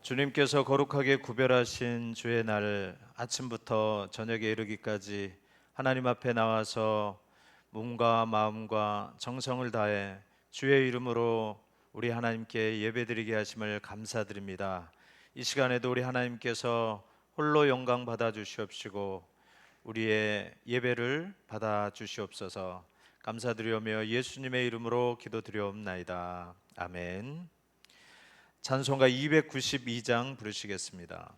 주님께서 거룩하게 구별하신 주의 날 아침부터 저녁에 이르기까지 하나님 앞에 나와서 몸과 마음과 정성을 다해 주의 이름으로 우리 하나님께 예배드리게 하심을 감사드립니다. 이 시간에도 우리 하나님께서 홀로 영광 받아 주시옵시고 우리의 예배를 받아 주시옵소서. 감사드리오며 예수님의 이름으로 기도드리옵나이다. 아멘. 찬송가 292장 부르시겠습니다.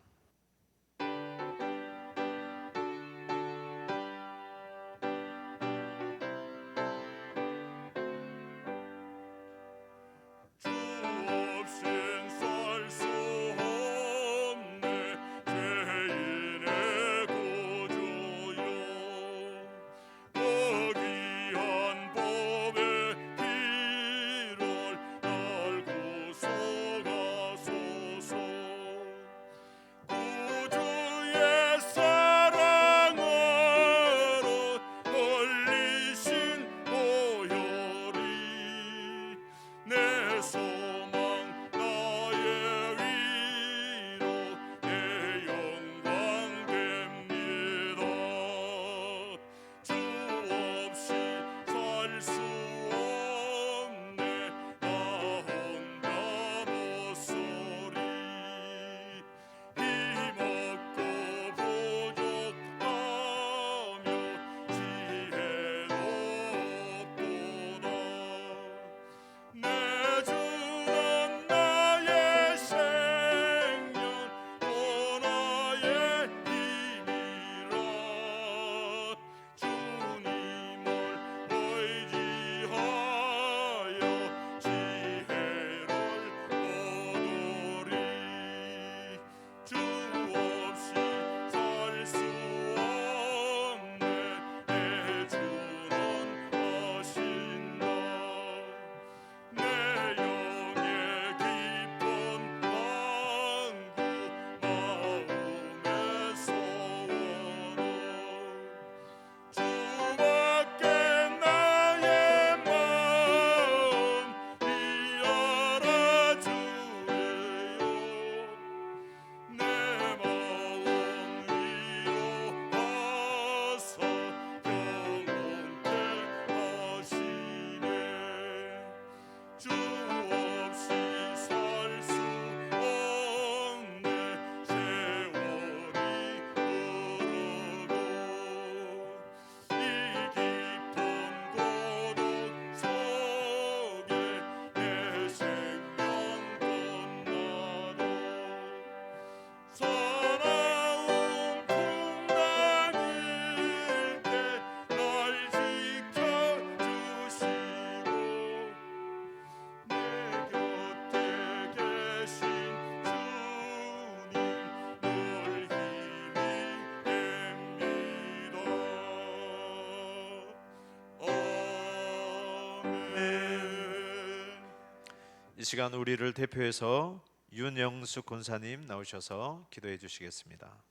이 시간 우리를 대표해서 윤영숙 권사님 나오셔서 기도해 주시겠습니다.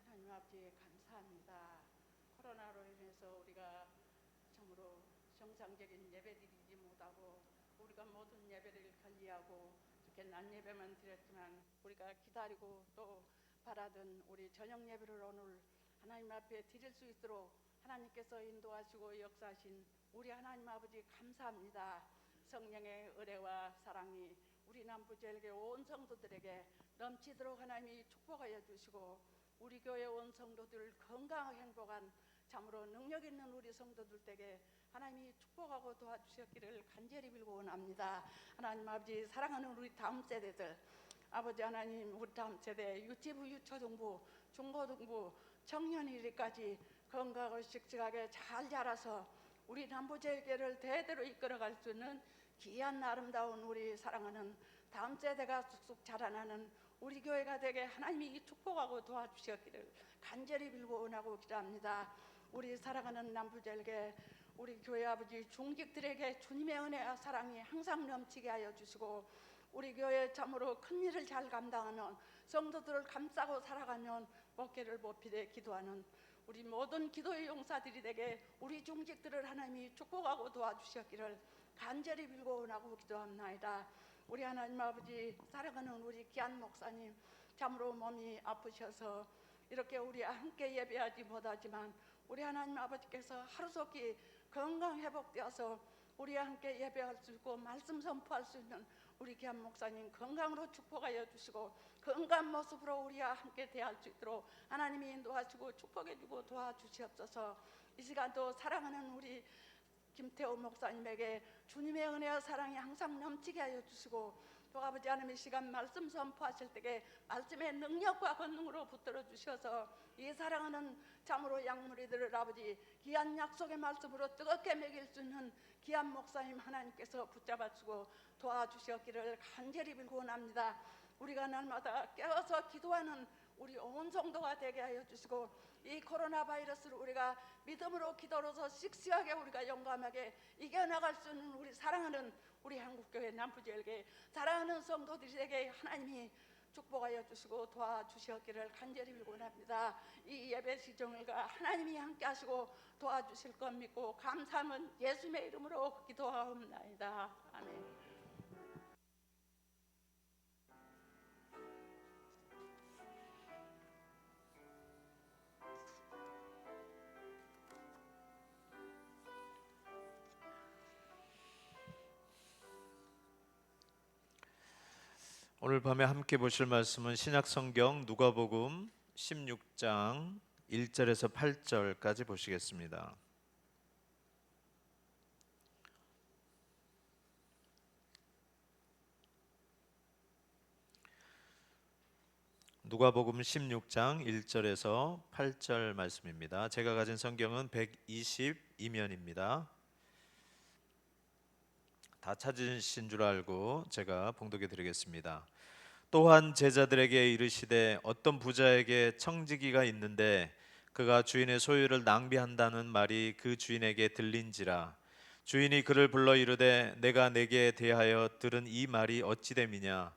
하나님 아버지 감사합니다. 코로나로 인해서 우리가 참으로 정상적인 예배드리지 못하고 우리가 모든 예배를 관리하고 이렇게 낮 예배만 드렸지만 우리가 기다리고 또 바라던 우리 저녁 예배를 오늘 하나님 앞에 드릴 수 있도록 하나님께서 인도하시고 역사하신 우리 하나님 아버지 감사합니다. 성령의 은혜와 사랑이 우리 남부제일교회 온 성도들에게 넘치도록 하나님이 축복하여 주시고 우리 교회 온 성도들 건강하고 행복한 참으로 능력 있는 우리 성도들 에게 하나님이 축복하고 도와주셨기를 간절히 빌고 원합니다. 하나님 아버지 사랑하는 우리 다음 세대들 아버지 하나님 우리 다음 세대 유치부 유초등부 중고등부 청년일까지 건강하고 씩씩하게 잘 자라서 우리 남부제일교회를 대대로 이끌어갈 수 있는 귀한 아름다운 우리 사랑하는 다음 세대가 쑥쑥 자라나는 우리 교회가 되게 하나님이 축복하고 도와주셨기를 간절히 빌고 원하고 기도합니다. 우리 사랑하는 남부제일교회 우리 교회 아버지 중직들에게 주님의 은혜와 사랑이 항상 넘치게 하여 주시고 우리 교회 참으로 큰 일을 잘 감당하는 성도들을 감싸고 살아가는 어깨를 높이되 기도하는 우리 모든 기도의 용사들이 되게 우리 중직들을 하나님이 축복하고 도와주셨기를 간절히 빌고 원하고 기도합나이다. 우리 하나님 아버지, 사랑하는 우리 귀한 목사님, 참으로 몸이 아프셔서 이렇게 우리 함께 예배하지 못하지만 우리 하나님 아버지께서 하루속히 건강 회복되어서 우리와 함께 예배할 수 있고 말씀 선포할 수 있는 우리 귀한 목사님 건강으로 축복하여 주시고 건강한 모습으로 우리와 함께 대할 수 있도록 하나님이 인도하시고 축복해주고 도와주시옵소서. 이 시간도 사랑하는 우리 김태호 목사님에게 주님의 은혜와 사랑이 항상 넘치게 하여 주시고 또 아버지 하나님 이 시간 말씀 선포하실 때에 말씀의 능력과 권능으로 붙들어 주셔서 이 사랑하는 참으로 양무리들을 아버지 귀한 약속의 말씀으로 뜨겁게 먹일 수 있는 귀한 목사님 하나님께서 붙잡아 주고 도와주셨기를 간절히 빌고 원합니다. 우리가 날마다 깨어서 기도하는 우리 온 성도가 되게 하여 주시고 이 코로나 바이러스를 우리가 믿음으로 기도로서 씩씩하게 우리가 용감하게 이겨나갈 수 있는 우리 사랑하는 우리 한국교회 남부지역에 사랑하는 성도들에게 하나님이 축복하여 주시고 도와주셨기를 간절히 빌고 합니다. 이 예배 시정을가 하나님이 함께 하시고 도와주실 것 믿고 감사함은 예수님의 이름으로 기도하옵나이다. 아멘. 오늘 밤에 함께 보실 말씀은 신약성경 누가복음 16장 1절에서 8절까지 보시겠습니다. 누가복음 16장 1절에서 8절 말씀입니다. 제가 가진 성경은 122면입니다. 다 찾으신 줄 알고 제가 봉독해 드리겠습니다. 또한 제자들에게 이르시되 어떤 부자에게 청지기가 있는데 그가 주인의 소유를 낭비한다는 말이 그 주인에게 들린지라. 주인이 그를 불러 이르되 내가 내게 대하여 들은 이 말이 어찌 됨이냐.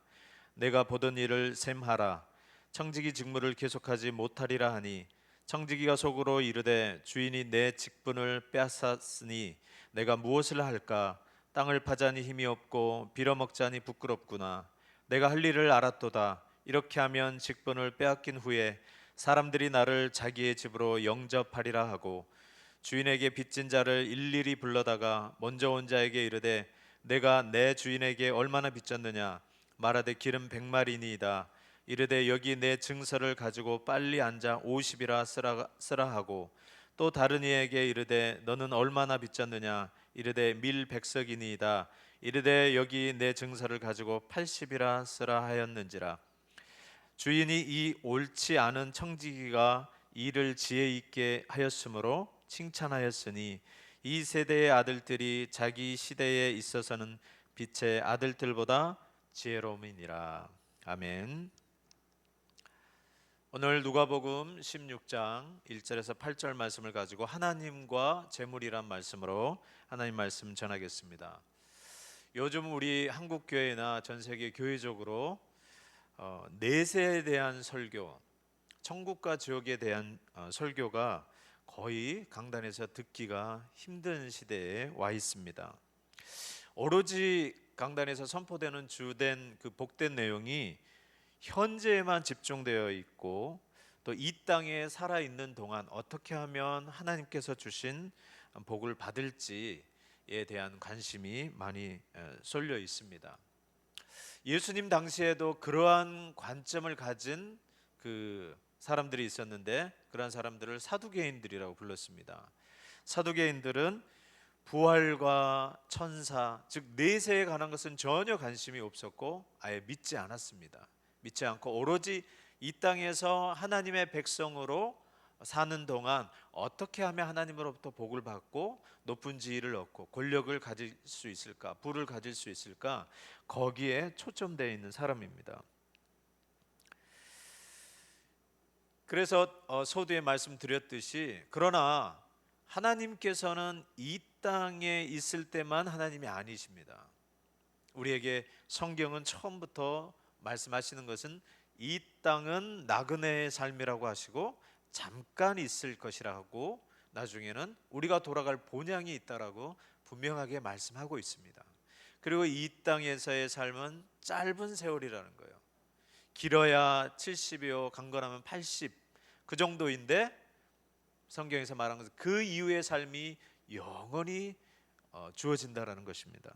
내가 보던 일을 셈하라. 청지기 직무를 계속하지 못하리라 하니 청지기가 속으로 이르되 주인이 내 직분을 빼앗았으니 내가 무엇을 할까. 땅을 파자니 힘이 없고 빌어먹자니 부끄럽구나. 내가 할 일을 알았도다. 이렇게 하면 직분을 빼앗긴 후에 사람들이 나를 자기의 집으로 영접하리라 하고 주인에게 빚진 자를 일일이 불러다가 먼저 온 자에게 이르되 내가 내 주인에게 얼마나 빚졌느냐. 말하되 기름 100마리니이다. 이르되 여기 내 증서를 가지고 빨리 앉아 50이라 쓰라 하고 또 다른 이에게 이르되 너는 얼마나 빚졌느냐. 이르되 밀 100석이니이다. 이르되 여기 내 증서를 가지고 80이라 쓰라 하였는지라. 주인이 이 옳지 않은 청지기가 일을 지혜 있게 하였으므로 칭찬하였으니 이 세대의 아들들이 자기 시대에 있어서는 빛의 아들들보다 지혜로움이니라. 아멘. 오늘 누가복음 16장 1절에서 8절 말씀을 가지고 하나님과 재물이란 말씀으로 하나님 말씀 전하겠습니다. 요즘 우리 한국교회나 전 세계 교회적으로 내세에 대한 설교, 천국과 지옥에 대한 설교가 거의 강단에서 듣기가 힘든 시대에 와 있습니다. 오로지 강단에서 선포되는 주된 그 복된 내용이 현재에만 집중되어 있고 또 이 땅에 살아있는 동안 어떻게 하면 하나님께서 주신 복을 받을지에 대한 관심이 많이 쏠려 있습니다. 예수님 당시에도 그러한 관점을 가진 그 사람들이 있었는데 그러한 사람들을 사두개인들이라고 불렀습니다. 사두개인들은 부활과 천사, 즉 내세에 관한 것은 전혀 관심이 없었고 아예 믿지 않았습니다. 믿지 않고 오로지 이 땅에서 하나님의 백성으로 사는 동안 어떻게 하면 하나님으로부터 복을 받고 높은 지위를 얻고 권력을 가질 수 있을까, 부를 가질 수 있을까, 거기에 초점되어 있는 사람입니다. 그래서 서두에 말씀드렸듯이 그러나 하나님께서는 이 땅에 있을 때만 하나님이 아니십니다. 우리에게 성경은 처음부터 말씀하시는 것은 이 땅은 나그네의 삶이라고 하시고 잠깐 있을 것이라고 나중에는 우리가 돌아갈 본향이 있다라고 분명하게 말씀하고 있습니다. 그리고 이 땅에서의 삶은 짧은 세월이라는 거예요. 길어야 70이요, 강건하면 80, 그 정도인데 성경에서 말한 것은 그 이후의 삶이 영원히 주어진다라는 것입니다.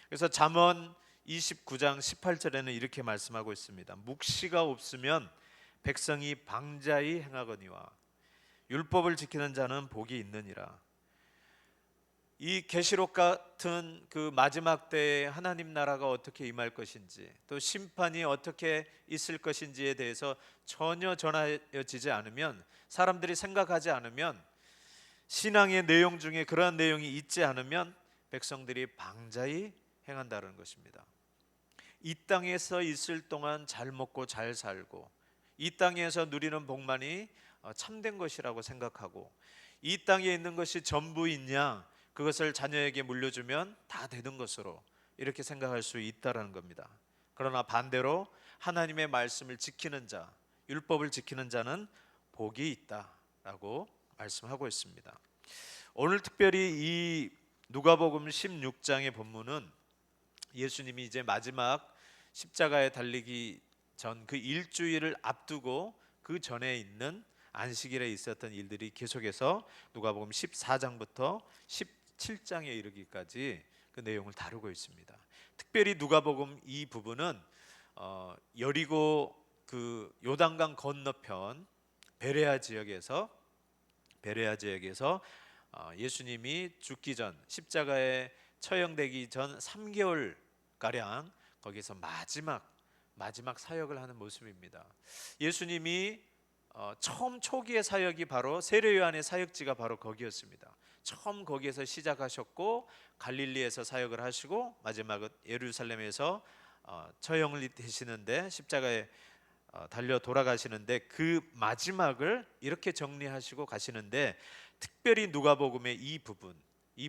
그래서 잠언 29장 18절에는 이렇게 말씀하고 있습니다. 묵시가 없으면 백성이 방자히 행하거니와 율법을 지키는 자는 복이 있느니라. 이 계시록 같은 그 마지막 때에 하나님 나라가 어떻게 임할 것인지, 또 심판이 어떻게 있을 것인지에 대해서 전혀 전하여지지 않으면, 사람들이 생각하지 않으면, 신앙의 내용 중에 그러한 내용이 있지 않으면 백성들이 방자히 행한다는 것입니다. 이 땅에서 있을 동안 잘 먹고 잘 살고, 이 땅에서 누리는 복만이 참된 것이라고 생각하고, 이 땅에 있는 것이 전부이냐, 그것을 자녀에게 물려주면 다 되는 것으로 이렇게 생각할 수 있다라는 겁니다. 그러나 반대로 하나님의 말씀을 지키는 자, 율법을 지키는 자는 복이 있다라고 말씀하고 있습니다. 오늘 특별히 이 누가복음 16장의 본문은 예수님이 이제 마지막 십자가에 달리기 전 그 일주일을 앞두고 그 전에 있는 안식일에 있었던 일들이 계속해서 누가복음 14장부터 17장에 이르기까지 그 내용을 다루고 있습니다. 특별히 누가복음 이 부분은 여리고 그 요단강 건너편 베레아 지역에서 예수님이 죽기 전, 십자가에 처형되기 전 3개월 가량 거기서 마지막 사역을 하는 모습입니다. 예수님이 처음 초기의 사역이 바로 세례 요한의 사역지가 바로 거기였습니다. 처음 거기에서 시작하셨고 갈릴리에서 사역을 하시고 마지막은 예루살렘에서 처형을 되시는데 십자가에 달려 돌아가시는데, 그 마지막을 이렇게 정리하시고 가시는데, 특별히 누가복음의 이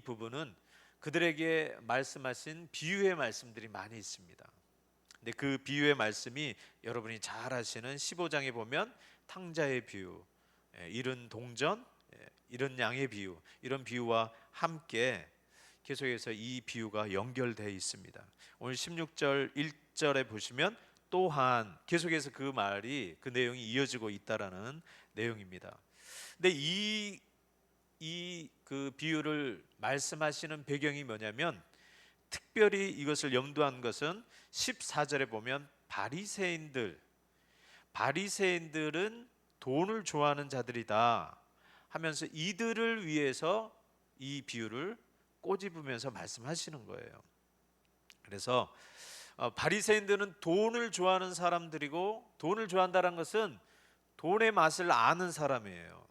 부분은 그들에게 말씀하신 비유의 말씀들이 많이 있습니다. 근데 그 비유의 말씀이 여러분이 잘 아시는 15장에 보면 탕자의 비유, 잃은 동전, 잃은 양의 비유, 이런 비유와 함께 계속해서 이 비유가 연결되어 있습니다. 오늘 16절 1절에 보시면 또한 계속해서 그 말이, 그 내용이 이어지고 있다라는 내용입니다. 근데 이 그 비유를 말씀하시는 배경이 뭐냐면, 특별히 이것을 염두한 것은 14절에 보면 바리새인들은 돈을 좋아하는 자들이다 하면서 이들을 위해서 이 비유를 꼬집으면서 말씀하시는 거예요. 그래서 바리새인들은 돈을 좋아하는 사람들이고, 돈을 좋아한다는 것은 돈의 맛을 아는 사람이에요.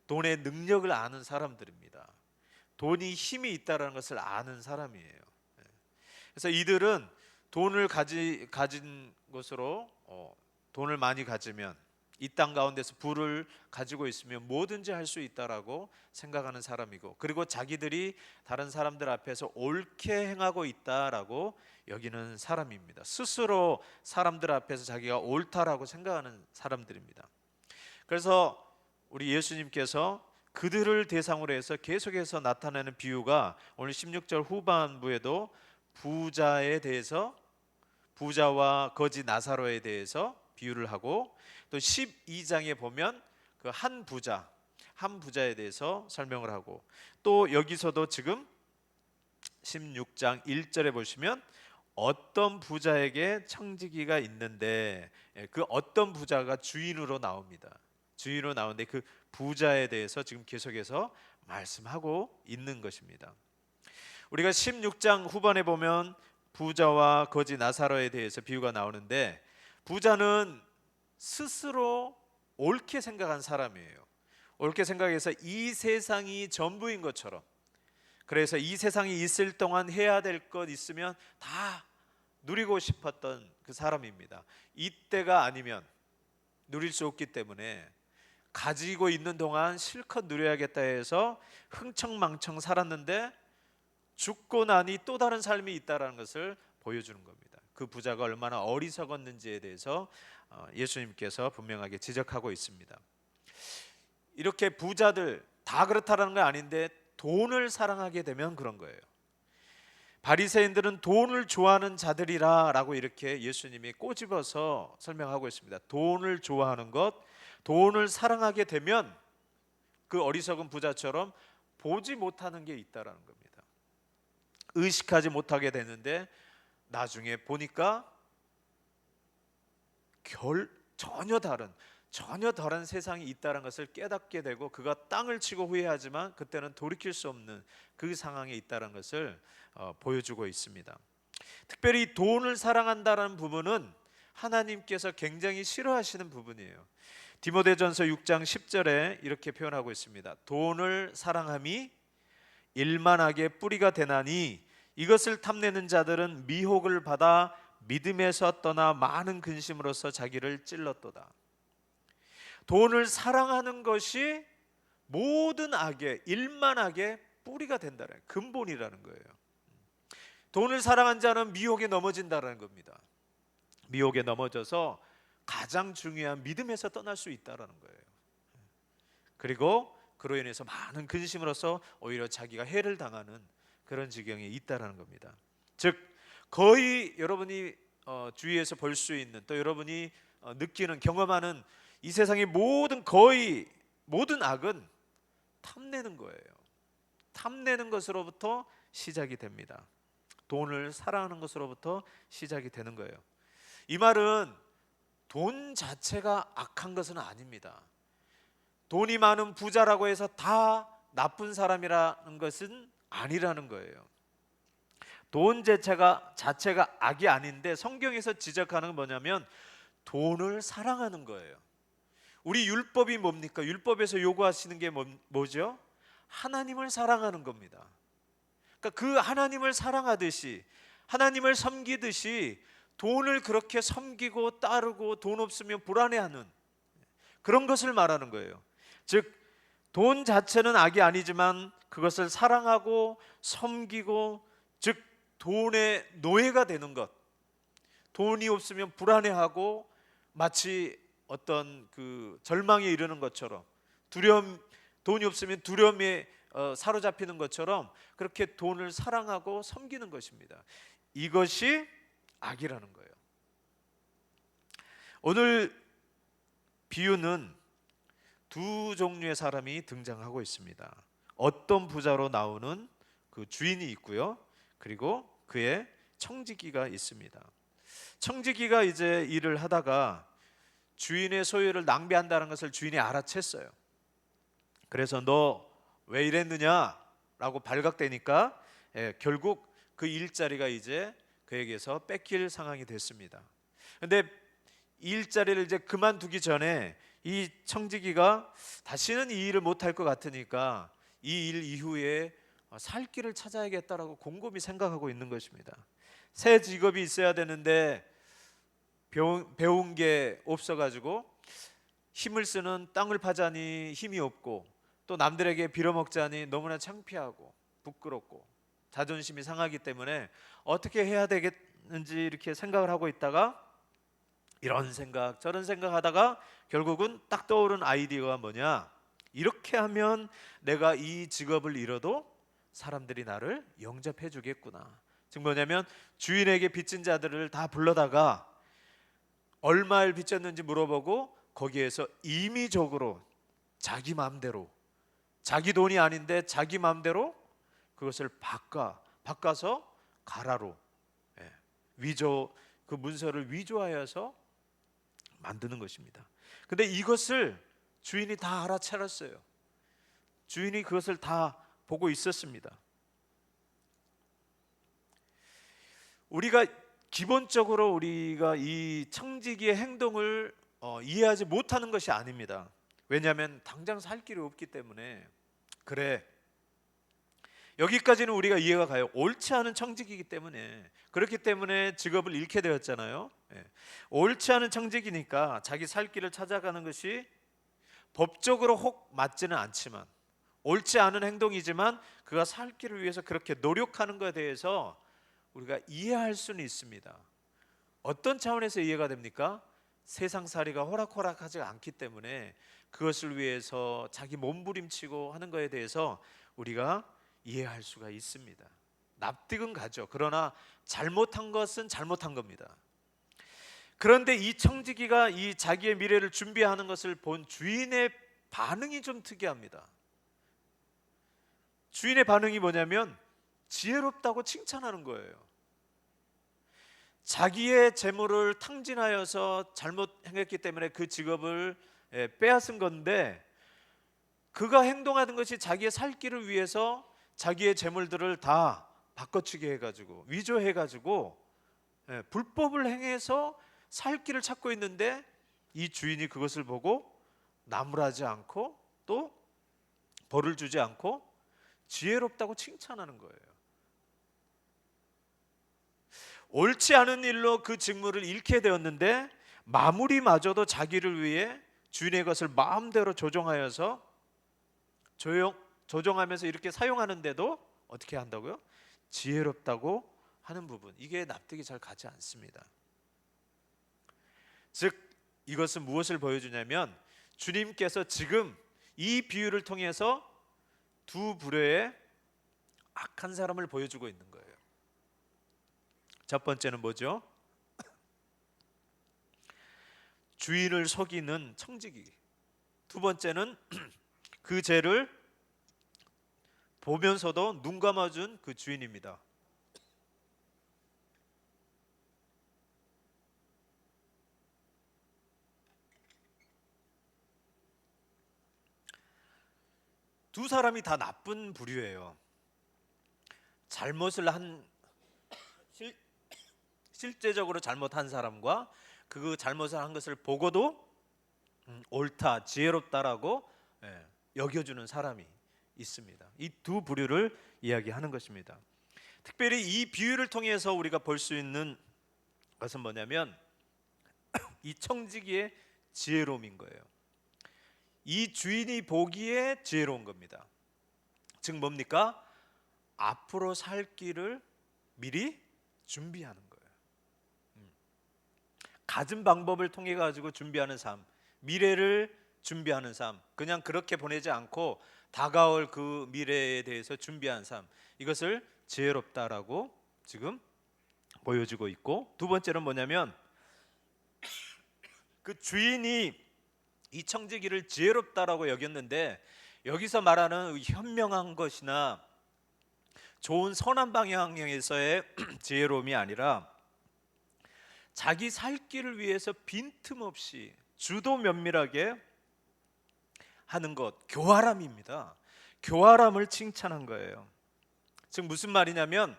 돈의 능력을 아는 사람들입니다. 돈이 힘이 있다는 것을 아는 사람이에요. 그래서 이들은 돈을 가진 것으로, 돈을 많이 가지면, 이 땅 가운데서 부를 가지고 있으면 뭐든지 할 수 있다라고 생각하는 사람이고, 그리고 자기들이 다른 사람들 앞에서 옳게 행하고 있다라고 여기는 사람입니다. 스스로 사람들 앞에서 자기가 옳다라고 생각하는 사람들입니다. 그래서 우리 예수님께서 그들을 대상으로 해서 계속해서 나타내는 비유가 오늘 16절 후반부에도 부자와 거지 나사로에 대해서 비유를 하고, 또 12장에 보면 그 한 부자에 대해서 설명을 하고, 또 여기서도 지금 16장 1절에 보시면 어떤 부자에게 청지기가 있는데, 그 어떤 부자가 주인으로 나옵니다. 주인으로 나오는데 그 부자에 대해서 지금 계속해서 말씀하고 있는 것입니다. 우리가 16장 후반에 보면 부자와 거지 나사로에 대해서 비유가 나오는데, 부자는 스스로 옳게 생각한 사람이에요. 옳게 생각해서 이 세상이 전부인 것처럼, 그래서 이 세상이 있을 동안 해야 될 것 있으면 다 누리고 싶었던 그 사람입니다. 이때가 아니면 누릴 수 없기 때문에 가지고 있는 동안 실컷 누려야겠다 해서 흥청망청 살았는데, 죽고 나니 또 다른 삶이 있다는 것을 보여주는 겁니다. 그 부자가 얼마나 어리석었는지에 대해서 예수님께서 분명하게 지적하고 있습니다. 이렇게 부자들 다 그렇다라는 건 아닌데 돈을 사랑하게 되면 그런 거예요. 바리새인들은 돈을 좋아하는 자들이라라고 이렇게 예수님이 꼬집어서 설명하고 있습니다. 돈을 좋아하는 것, 돈을 사랑하게 되면 그 어리석은 부자처럼 보지 못하는 게 있다라는 겁니다. 의식하지 못하게 되는데 나중에 보니까 전혀 다른 세상이 있다는 것을 깨닫게 되고 그가 땅을 치고 후회하지만 그때는 돌이킬 수 없는 그 상황에 있다는 것을 보여주고 있습니다. 특별히 돈을 사랑한다는 부분은 하나님께서 굉장히 싫어하시는 부분이에요. 디모데전서 6장 10절에 이렇게 표현하고 있습니다. 돈을 사랑함이 일만하게 뿌리가 되나니 이것을 탐내는 자들은 미혹을 받아 믿음에서 떠나 많은 근심으로써 자기를 찔렀도다. 돈을 사랑하는 것이 모든 악의 일만하게 뿌리가 된다는 근본이라는 거예요. 돈을 사랑한 자는 미혹에 넘어진다는 겁니다. 미혹에 넘어져서 가장 중요한 믿음에서 떠날 수 있다는 거예요. 그리고 그로 인해서 많은 근심으로써 오히려 자기가 해를 당하는 그런 지경에 있다는 겁니다. 즉 거의 여러분이 주위에서 볼 수 있는 또 여러분이 느끼는 경험하는 이 세상의 거의 모든 악은 탐내는 거예요. 탐내는 것으로부터 시작이 됩니다. 돈을 사랑하는 것으로부터 시작이 되는 거예요. 이 말은 돈 자체가 악한 것은 아닙니다. 돈이 많은 부자라고 해서 다 나쁜 사람이라는 것은 아니라는 거예요. 돈 자체가 악이 아닌데 성경에서 지적하는 건 뭐냐면 돈을 사랑하는 거예요. 우리 율법이 뭡니까? 율법에서 요구하시는 게 뭐죠? 하나님을 사랑하는 겁니다. 그러니까 그 하나님을 사랑하듯이 하나님을 섬기듯이 돈을 그렇게 섬기고 따르고 돈 없으면 불안해하는 그런 것을 말하는 거예요. 즉 돈 자체는 악이 아니지만 그것을 사랑하고 섬기고 즉 돈의 노예가 되는 것, 돈이 없으면 불안해하고 마치 어떤 그 절망에 이르는 것처럼 돈이 없으면 두려움에 사로잡히는 것처럼 그렇게 돈을 사랑하고 섬기는 것입니다. 이것이 악이라는 거예요. 오늘 비유는 두 종류의 사람이 등장하고 있습니다. 어떤 부자로 나오는 그 주인이 있고요. 그리고 그의 청지기가 있습니다. 청지기가 이제 일을 하다가 주인의 소유를 낭비한다는 것을 주인이 알아챘어요. 그래서 너 왜 이랬느냐 라고 발각되니까 결국 그 일자리가 이제 그에게서 뺏길 상황이 됐습니다. 근데 일자리를 이제 그만두기 전에 이 청지기가 다시는 이 일을 못할 것 같으니까 이 일 이후에 살 길을 찾아야겠다라고 곰곰이 생각하고 있는 것입니다. 새 직업이 있어야 되는데 배운 게 없어가지고 힘을 쓰는 땅을 파자니 힘이 없고 또 남들에게 빌어먹자니 너무나 창피하고 부끄럽고 자존심이 상하기 때문에 어떻게 해야 되겠는지 이렇게 생각을 하고 있다가 이런 생각 저런 생각하다가 결국은 딱 떠오른 아이디어가 뭐냐, 이렇게 하면 내가 이 직업을 잃어도 사람들이 나를 영접해 주겠구나. 즉 뭐냐면 주인에게 빚진 자들을 다 불러다가 얼마를 빚졌는지 물어보고 거기에서 임의적으로 자기 마음대로, 자기 돈이 아닌데 자기 마음대로 그것을 바꿔서 가라로 그 문서를 위조하여서 만드는 것입니다. 근데 이것을 주인이 다 알아차렸어요. 주인이 그것을 다 보고 있었습니다. 기본적으로 우리가 이 청지기의 행동을 이해하지 못하는 것이 아닙니다. 왜냐하면 당장 살 길이 없기 때문에 그래, 여기까지는 우리가 이해가 가요. 옳지 않은 청지기이기 때문에, 그렇기 때문에 직업을 잃게 되었잖아요. 옳지 않은 청지기니까 자기 살 길을 찾아가는 것이 법적으로 혹 맞지는 않지만 옳지 않은 행동이지만 그가 살 길을 위해서 그렇게 노력하는 것에 대해서 우리가 이해할 수는 있습니다. 어떤 차원에서 이해가 됩니까? 세상살이가 호락호락하지 않기 때문에 그것을 위해서 자기 몸부림치고 하는 것에 대해서 우리가 이해할 수가 있습니다. 납득은 가죠. 그러나 잘못한 것은 잘못한 겁니다. 그런데 이 청지기가 이 자기의 미래를 준비하는 것을 본 주인의 반응이 좀 특이합니다. 주인의 반응이 뭐냐면 지혜롭다고 칭찬하는 거예요. 자기의 재물을 탕진하여서 잘못 행했기 때문에 그 직업을 빼앗은 건데, 그가 행동하는 것이 자기의 살 길을 위해서 자기의 재물들을 다 바꿔치기 해가지고 위조해가지고 불법을 행해서 살 길을 찾고 있는데, 이 주인이 그것을 보고 나무라지 않고 또 벌을 주지 않고 지혜롭다고 칭찬하는 거예요. 옳지 않은 일로 그 직무를 잃게 되었는데 마무리마저도 자기를 위해 주인의 것을 마음대로 조정하여서 조정하면서 이렇게 사용하는데도 어떻게 한다고요? 지혜롭다고 하는 부분, 이게 납득이 잘 가지 않습니다. 즉 이것은 무엇을 보여주냐면 주님께서 지금 이 비유를 통해서 두 부류의 악한 사람을 보여주고 있는 거예요. 첫 번째는 뭐죠? 주인을 속이는 청지기. 두 번째는 그 죄를 보면서도 눈 감아준 그 주인입니다. 두 사람이 다 나쁜 부류예요. 잘못을 한 실제적으로 잘못한 사람과 그 잘못을 한 것을 보고도 옳다, 지혜롭다라고 여겨주는 사람이 있습니다. 이 두 부류를 이야기하는 것입니다. 특별히 이 비유를 통해서 우리가 볼 수 있는 것은 뭐냐면 이 청지기의 지혜로움인 거예요. 이 주인이 보기에 지혜로운 겁니다. 즉 뭡니까? 앞으로 살 길을 미리 준비하는 거예요. 갖은 방법을 통해 가지고 준비하는 삶, 미래를 준비하는 삶, 그냥 그렇게 보내지 않고 다가올 그 미래에 대해서 준비한 삶, 이것을 지혜롭다라고 지금 보여주고 있고, 두 번째는 뭐냐면 그 주인이 이 청지기를 지혜롭다라고 여겼는데, 여기서 말하는 현명한 것이나 좋은 선한 방향에서의 지혜로움이 아니라 자기 살 길을 위해서 빈틈없이 주도 면밀하게 하는 것, 교활함입니다. 교활함을 칭찬한 거예요. 즉 무슨 말이냐면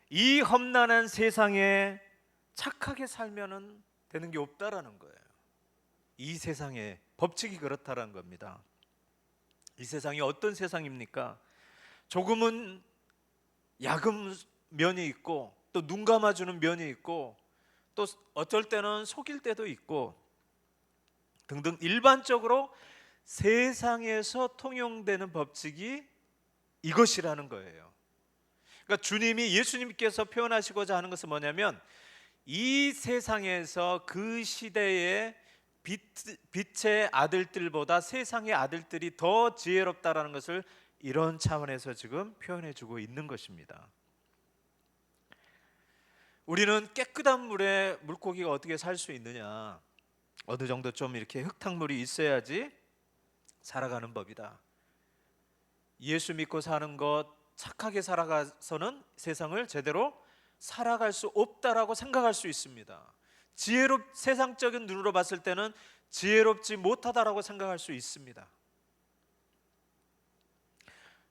이 험난한 세상에 착하게 살면은 되는 게 없다라는 거예요. 이 세상의 법칙이 그렇다라는 겁니다. 이 세상이 어떤 세상입니까? 조금은 야금 면이 있고 또 눈 감아주는 면이 있고 또 어쩔 때는 속일 때도 있고 등등, 일반적으로 세상에서 통용되는 법칙이 이것이라는 거예요. 그러니까 예수님께서 표현하시고자 하는 것은 뭐냐면 이 세상에서 그 시대의 빛의 아들들보다 세상의 아들들이 더 지혜롭다라는 것을 이런 차원에서 지금 표현해 주고 있는 것입니다. 우리는 깨끗한 물에 물고기가 어떻게 살 수 있느냐, 어느 정도 좀 이렇게 흙탕물이 있어야지 살아가는 법이다. 예수 믿고 사는 것, 착하게 살아가서는 세상을 제대로 살아갈 수 없다라고 생각할 수 있습니다. 세상적인 눈으로 봤을 때는 지혜롭지 못하다라고 생각할 수 있습니다.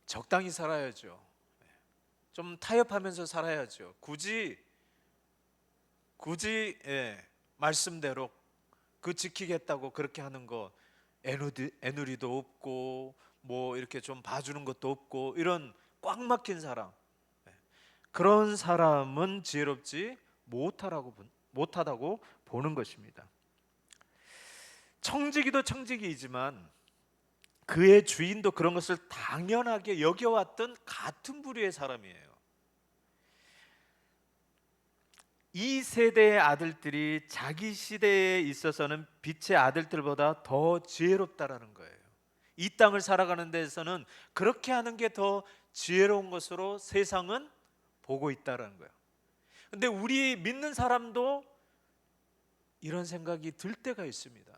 적당히 살아야죠. 좀 타협하면서 살아야죠. 굳이 말씀대로 그 지키겠다고 그렇게 하는 거 애누리도 없고 뭐 이렇게 좀 봐주는 것도 없고 이런 꽉 막힌 사람, 그런 사람은 지혜롭지 못하다고 보는 것입니다. 청지기도 청지기이지만 그의 주인도 그런 것을 당연하게 여겨왔던 같은 부류의 사람이에요. 이 세대의 아들들이 자기 시대에 있어서는 빛의 아들들보다 더 지혜롭다라는 거예요. 이 땅을 살아가는 데서는 그렇게 하는 게 더 지혜로운 것으로 세상은 보고 있다라는 거예요. 근데 우리 믿는 사람도 이런 생각이 들 때가 있습니다.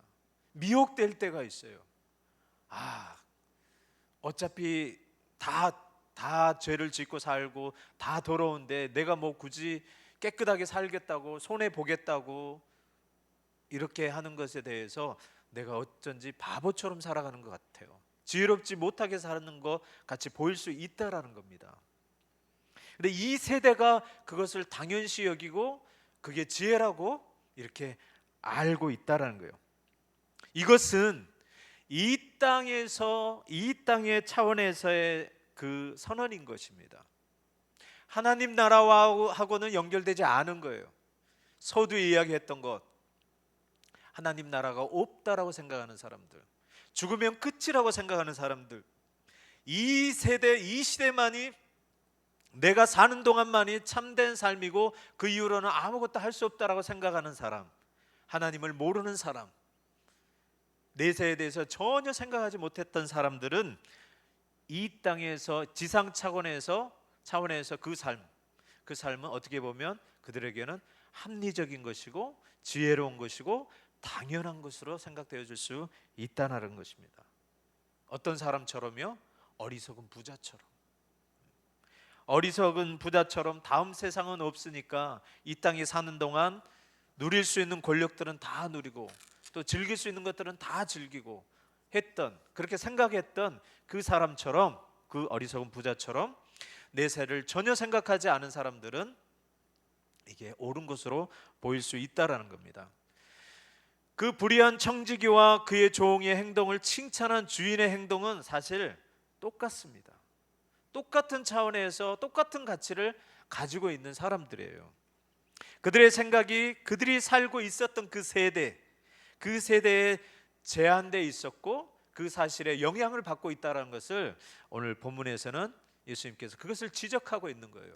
미혹될 때가 있어요. 어차피 다 죄를 짓고 살고 다 더러운데 내가 뭐 굳이 깨끗하게 살겠다고, 손해 보겠다고 이렇게 하는 것에 대해서 내가 어쩐지 바보처럼 살아가는 것 같아요. 지혜롭지 못하게 사는 것 같이 보일 수 있다라는 겁니다. 근데 이 세대가 그것을 당연시 여기고 그게 지혜라고 이렇게 알고 있다라는 거예요. 이것은 이 땅의 차원에서의 그 선언인 것입니다. 하나님 나라하고는 연결되지 않은 거예요. 서두에 이야기했던 것, 하나님 나라가 없다라고 생각하는 사람들, 죽으면 끝이라고 생각하는 사람들, 이 시대만이 내가 사는 동안만이 참된 삶이고 그 이후로는 아무것도 할 수 없다라고 생각하는 사람, 하나님을 모르는 사람, 내세에 대해서 전혀 생각하지 못했던 사람들은 이 땅에서 지상 차원에서 그 삶은 어떻게 보면 그들에게는 합리적인 것이고 지혜로운 것이고 당연한 것으로 생각되어질 수 있다는 것입니다. 어떤 사람처럼요? 어리석은 부자처럼 다음 세상은 없으니까 이 땅에 사는 동안 누릴 수 있는 권력들은 다 누리고 또 즐길 수 있는 것들은 다 즐기고 그렇게 생각했던 그 사람처럼, 그 어리석은 부자처럼 내세를 전혀 생각하지 않은 사람들은 이게 옳은 것으로 보일 수 있다라는 겁니다. 그 불의한 청지기와 그의 종의 행동을 칭찬한 주인의 행동은 사실 똑같습니다. 똑같은 차원에서 똑같은 가치를 가지고 있는 사람들이에요. 그들의 생각이 그들이 살고 있었던 그 세대에 제한되어 있었고 그 사실에 영향을 받고 있다는 것을 오늘 본문에서는 예수님께서 그것을 지적하고 있는 거예요.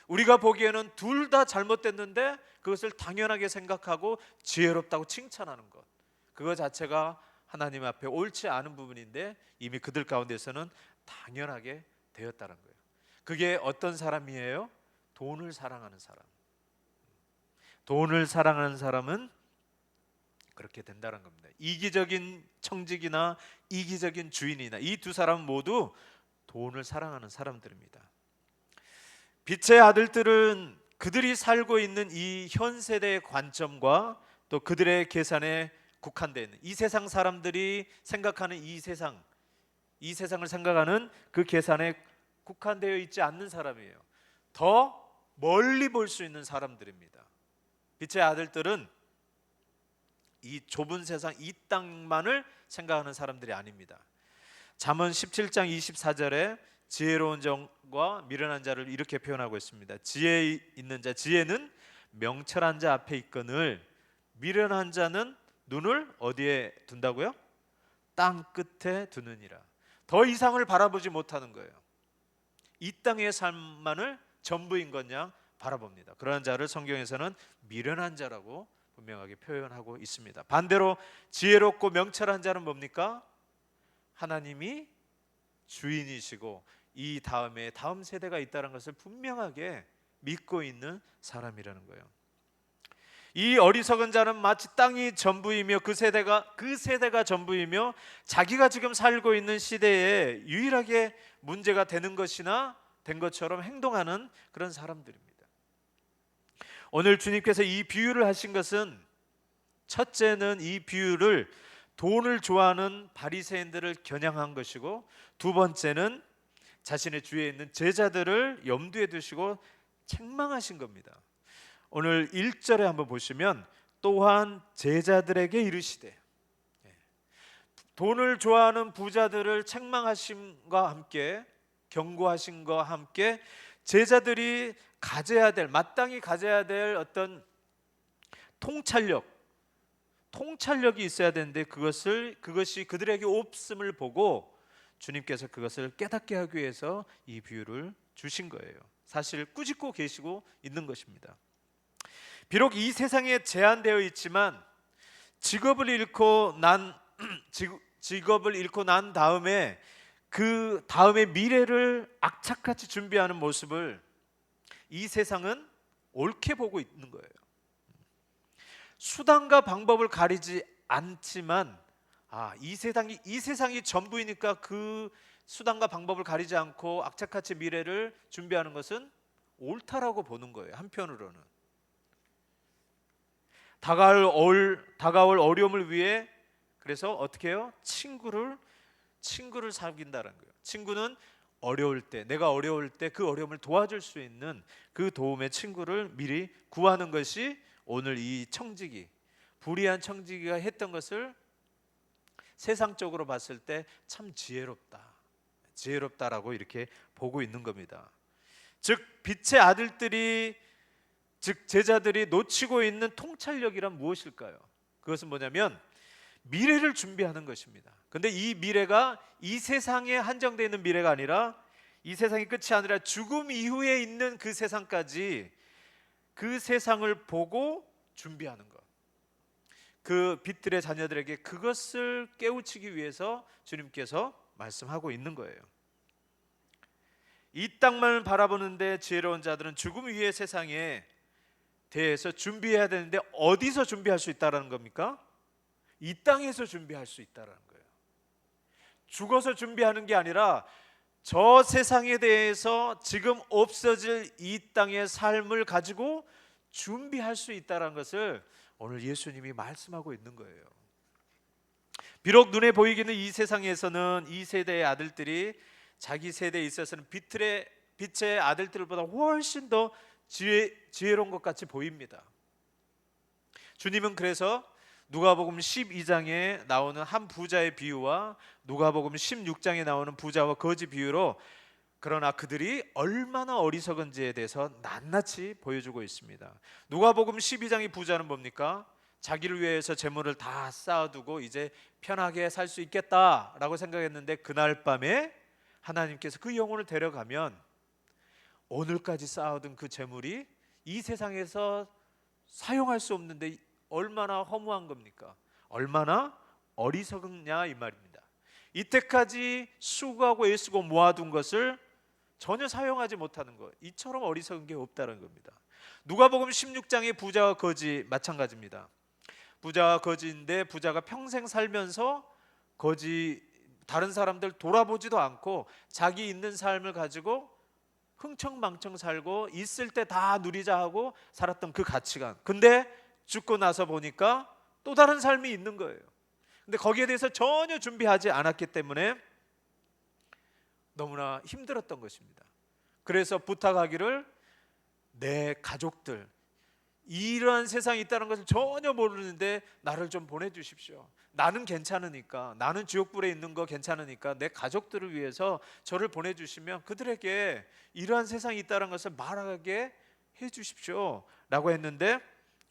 우리가 보기에는 둘 다 잘못됐는데 그것을 당연하게 생각하고 지혜롭다고 칭찬하는 것, 그거 자체가 하나님 앞에 옳지 않은 부분인데 이미 그들 가운데서는 당연하게 되었다는 거예요. 그게 어떤 사람이에요? 돈을 사랑하는 사람. 돈을 사랑하는 사람은 그렇게 된다는 겁니다. 이기적인 청직이나 이기적인 주인이나 이 두 사람은 모두 돈을 사랑하는 사람들입니다. 빛의 아들들은 그들이 살고 있는 이 현 세대의 관점과 또 그들의 계산에 국한되어 있는 이 세상 사람들이 생각하는 이 세상을 생각하는 그 계산에 국한되어 있지 않는 사람이에요. 더 멀리 볼 수 있는 사람들입니다. 빛의 아들들은 이 좁은 세상, 이 땅만을 생각하는 사람들이 아닙니다. 잠언 17장 24절에 지혜로운 자와 미련한 자를 이렇게 표현하고 있습니다. 지혜 있는 자, 지혜는 명철한 자 앞에 있거늘 미련한 자는 눈을 어디에 둔다고요? 땅 끝에 두느니라. 더 이상을 바라보지 못하는 거예요. 이 땅의 삶만을 전부인 것냥 바라봅니다. 그러한 자를 성경에서는 미련한 자라고 분명하게 표현하고 있습니다. 반대로 지혜롭고 명철한 자는 뭡니까? 하나님이 주인이시고 이 다음 세대가 있다는 것을 분명하게 믿고 있는 사람이라는 거예요. 이 어리석은 자는 마치 땅이 전부이며 그 세대가 전부이며 자기가 지금 살고 있는 시대에 유일하게 문제가 되는 것이나 된 것처럼 행동하는 그런 사람들입니다. 오늘 주님께서 이 비유를 하신 것은 첫째는 이 비유를 돈을 좋아하는 바리새인들을 겨냥한 것이고 두 번째는 자신의 주위에 있는 제자들을 염두에 두시고 책망하신 겁니다. 오늘 1절에 한번 보시면 또한 제자들에게 이르시되, 돈을 좋아하는 부자들을 책망하심과 함께 경고하심과 함께 제자들이 마땅히 가져야 될 어떤 통찰력이 있어야 되는데 그것이 그들에게 없음을 보고 주님께서 그것을 깨닫게 하기 위해서 이 비유를 주신 거예요. 사실 꾸짖고 계시고 있는 것입니다. 비록 이 세상에 제한되어 있지만 직업을 잃고 난 직업을 잃고 난 다음에 그 다음의 미래를 악착같이 준비하는 모습을 이 세상은 옳게 보고 있는 거예요. 수단과 방법을 가리지 않지만 이 세상이 전부이니까 그 수단과 방법을 가리지 않고 악착같이 미래를 준비하는 것은 옳다라고 보는 거예요. 한편으로는 다가올 어려움을 위해 그래서 어떻게 해요? 친구를 사귄다는 거예요. 친구는 어려울 때, 내가 어려울 때 그 어려움을 도와줄 수 있는 그 도움의 친구를 미리 구하는 것이 오늘 이 청지기, 불의한 청지기가 했던 것을 세상적으로 봤을 때 참 지혜롭다라고 이렇게 보고 있는 겁니다. 즉 빛의 아들들이, 즉 제자들이 놓치고 있는 통찰력이란 무엇일까요? 그것은 뭐냐면 미래를 준비하는 것입니다. 근데 이 미래가 이 세상에 한정되어 있는 미래가 아니라, 이 세상이 끝이 아니라 죽음 이후에 있는 그 세상까지, 그 세상을 보고 준비하는 것. 그 빛들의 자녀들에게 그것을 깨우치기 위해서 주님께서 말씀하고 있는 거예요. 이 땅만 바라보는데 지혜로운 자들은 죽음 위의 세상에 대해서 준비해야 되는데 어디서 준비할 수 있다는 겁니까? 이 땅에서 준비할 수 있다는 거예요. 죽어서 준비하는 게 아니라 저 세상에 대해서 지금 없어질 이 땅의 삶을 가지고 준비할 수 있다는 것을 오늘 예수님이 말씀하고 있는 거예요. 비록 눈에 보이기는 이 세상에서는 이 세대의 아들들이 자기 세대에 있어서는 빛의 아들들보다 훨씬 더 지혜로운 것 같이 보입니다. 주님은 그래서 누가복음 12장에 나오는 한 부자의 비유와 누가복음 16장에 나오는 부자와 거지 비유로, 그러나 그들이 얼마나 어리석은지에 대해서 낱낱이 보여주고 있습니다. 누가복음 12장의 부자는 뭡니까? 자기를 위해서 재물을 다 쌓아두고 이제 편하게 살 수 있겠다라고 생각했는데, 그날 밤에 하나님께서 그 영혼을 데려가면 오늘까지 쌓아둔 그 재물이 이 세상에서 사용할 수 없는데 얼마나 허무한 겁니까? 얼마나 어리석냐 이 말입니다. 이때까지 수고하고 애쓰고 모아둔 것을 전혀 사용하지 못하는 것, 이처럼 어리석은 게 없다는 겁니다. 누가복음 16장의 부자와 거지 마찬가지입니다. 부자와 거지인데, 부자가 평생 살면서 다른 사람들 돌아보지도 않고 자기 있는 삶을 가지고 흥청망청 살고 있을 때 다 누리자 하고 살았던 그 가치관, 근데 죽고 나서 보니까 또 다른 삶이 있는 거예요. 근데 거기에 대해서 전혀 준비하지 않았기 때문에 너무나 힘들었던 것입니다. 그래서 부탁하기를, 내 가족들, 이러한 세상이 있다는 것을 전혀 모르는데 나를 좀 보내주십시오. 나는 괜찮으니까, 나는 지옥불에 있는 거 괜찮으니까 내 가족들을 위해서 저를 보내주시면 그들에게 이러한 세상이 있다는 것을 말하게 해주십시오 라고 했는데,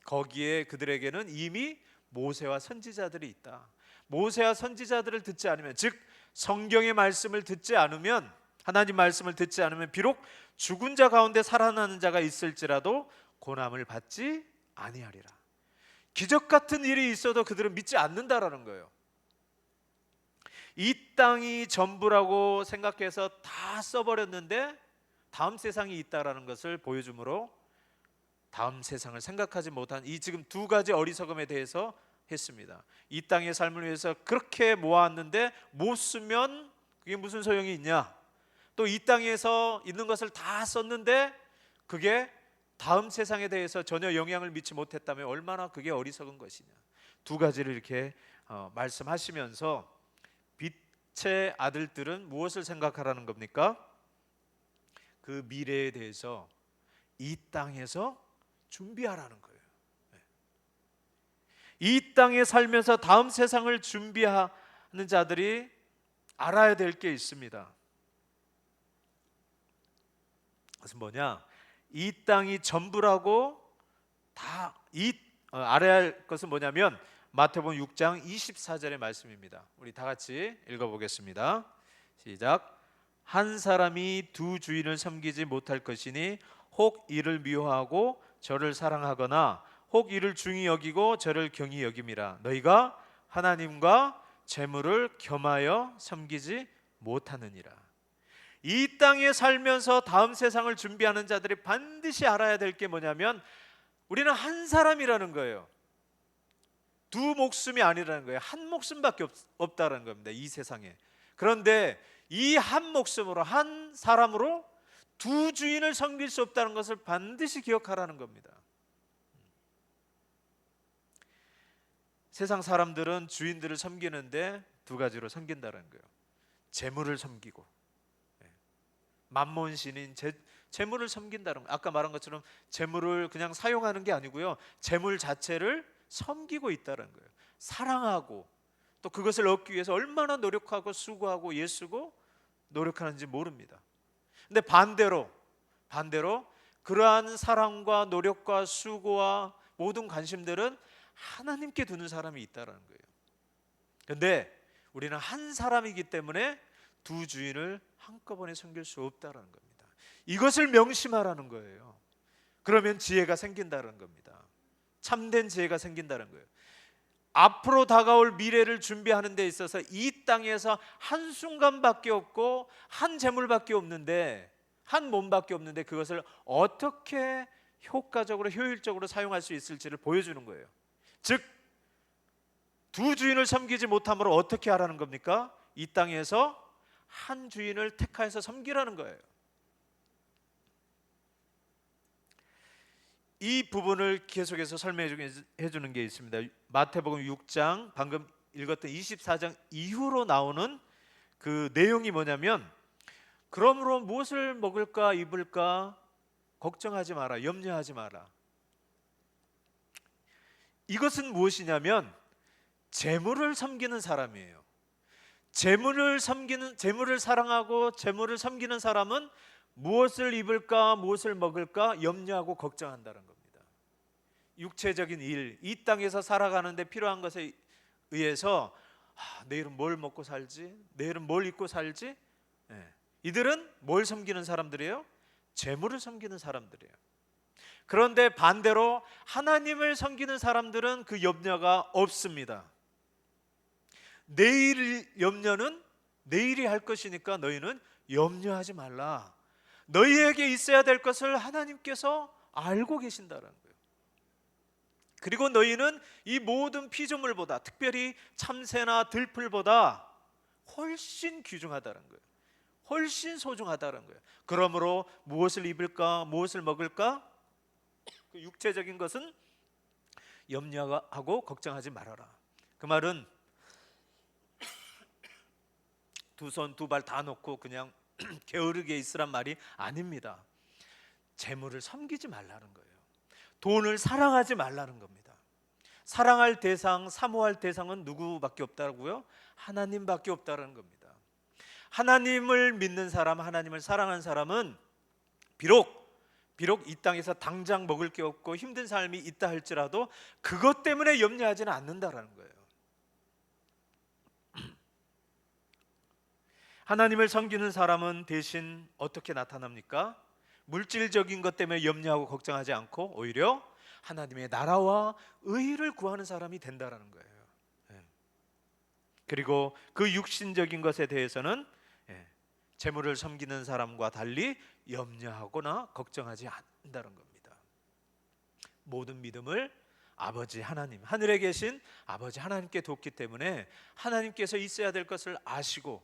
거기에 그들에게는 이미 모세와 선지자들이 있다. 모세와 선지자들을 듣지 않으면, 즉 성경의 말씀을 듣지 않으면, 하나님 말씀을 듣지 않으면 비록 죽은 자 가운데 살아나는 자가 있을지라도 고난을 받지 아니하리라. 기적 같은 일이 있어도 그들은 믿지 않는다라는 거예요. 이 땅이 전부라고 생각해서 다 써버렸는데 다음 세상이 있다라는 것을 보여주므로 다음 세상을 생각하지 못한 이 지금 두 가지 어리석음에 대해서 했습니다. 이 땅의 삶을 위해서 그렇게 모았는데 못 쓰면 그게 무슨 소용이 있냐? 또 이 땅에서 있는 것을 다 썼는데 그게 다음 세상에 대해서 전혀 영향을 미치지 못했다면 얼마나 그게 어리석은 것이냐. 두 가지를 이렇게 말씀하시면서 빛의 아들들은 무엇을 생각하라는 겁니까? 그 미래에 대해서 이 땅에서 준비하라는 거예요. 이 땅에 살면서 다음 세상을 준비하는 자들이 알아야 될 게 있습니다. 그것은 뭐냐? 이 땅이 전부라고 알아야 할 것은 뭐냐면 마태복음 6장 24절의 말씀입니다. 우리 다 같이 읽어보겠습니다. 시작. 한 사람이 두 주인을 섬기지 못할 것이니 혹 이를 미워하고 저를 사랑하거나 혹 이를 중히 여기고 저를 경히 여김이라. 너희가 하나님과 재물을 겸하여 섬기지 못하느니라. 이 땅에 살면서 다음 세상을 준비하는 자들이 반드시 알아야 될 게 뭐냐면 우리는 한 사람이라는 거예요. 두 목숨이 아니라는 거예요. 한 목숨밖에 없다는 겁니다, 이 세상에. 그런데 이 한 목숨으로, 한 사람으로 두 주인을 섬길 수 없다는 것을 반드시 기억하라는 겁니다. 세상 사람들은 주인들을 섬기는데 두 가지로 섬긴다는 거예요. 재물을 섬기고, 만몬신인 재물을 섬긴다는 거예요. 아까 말한 것처럼 재물을 그냥 사용하는 게 아니고요, 재물 자체를 섬기고 있다는 거예요. 사랑하고 또 그것을 얻기 위해서 얼마나 노력하고 수고하고 애쓰고 노력하는지 모릅니다. 근데 반대로 그러한 사랑과 노력과 수고와 모든 관심들은 하나님께 두는 사람이 있다는 거예요. 근데 우리는 한 사람이기 때문에 두 주인을 한꺼번에 섬길 수 없다는 겁니다. 이것을 명심하라는 거예요. 그러면 지혜가 생긴다는 겁니다. 참된 지혜가 생긴다는 거예요. 앞으로 다가올 미래를 준비하는 데 있어서 이 땅에서 한순간밖에 없고 한 재물밖에 없는데, 한 몸밖에 없는데 그것을 어떻게 효과적으로 효율적으로 사용할 수 있을지를 보여주는 거예요. 즉, 두 주인을 섬기지 못함으로 어떻게 하라는 겁니까? 이 땅에서 한 주인을 택하여서 섬기라는 거예요. 이 부분을 계속해서 설명해 주는 게 있습니다. 마태복음 6장, 방금 읽었던 24장 이후로 나오는 그 내용이 뭐냐면, 그러므로 무엇을 먹을까 입을까 걱정하지 마라, 염려하지 마라. 이것은 무엇이냐면 재물을 섬기는 사람이에요. 재물을 사랑하고 재물을 섬기는 사람은 무엇을 입을까 무엇을 먹을까 염려하고 걱정한다는 겁니다. 육체적인 일, 이 땅에서 살아가는데 필요한 것에 의해서 내일은 뭘 먹고 살지, 내일은 뭘 입고 살지. 이들은 뭘 섬기는 사람들이에요? 재물을 섬기는 사람들이에요. 그런데 반대로 하나님을 섬기는 사람들은 그 염려가 없습니다. 내일 염려는 내일이 할 것이니까 너희는 염려하지 말라. 너희에게 있어야 될 것을 하나님께서 알고 계신다는 거예요. 그리고 너희는 이 모든 피조물보다, 특별히 참새나 들풀보다 훨씬 귀중하다는 거예요. 훨씬 소중하다는 거예요. 그러므로 무엇을 입을까 무엇을 먹을까, 그 육체적인 것은 염려하고 걱정하지 말아라. 그 말은 두 손 두 발 다 놓고 그냥 게으르게 있으란 말이 아닙니다. 재물을 섬기지 말라는 거예요. 돈을 사랑하지 말라는 겁니다. 사랑할 대상, 사모할 대상은 누구밖에 없다고요? 하나님밖에 없다는 겁니다. 하나님을 믿는 사람, 하나님을 사랑하는 사람은 비록 이 땅에서 당장 먹을 게 없고 힘든 삶이 있다 할지라도 그것 때문에 염려하지는 않는다라는 거예요. 하나님을 섬기는 사람은 대신 어떻게 나타납니까? 물질적인 것 때문에 염려하고 걱정하지 않고 오히려 하나님의 나라와 의를 구하는 사람이 된다라는 거예요. 그리고 그 육신적인 것에 대해서는 재물을 섬기는 사람과 달리 염려하거나 걱정하지 않는다는 겁니다. 모든 믿음을 아버지 하나님, 하늘에 계신 아버지 하나님께 뒀기 때문에 하나님께서 있어야 될 것을 아시고,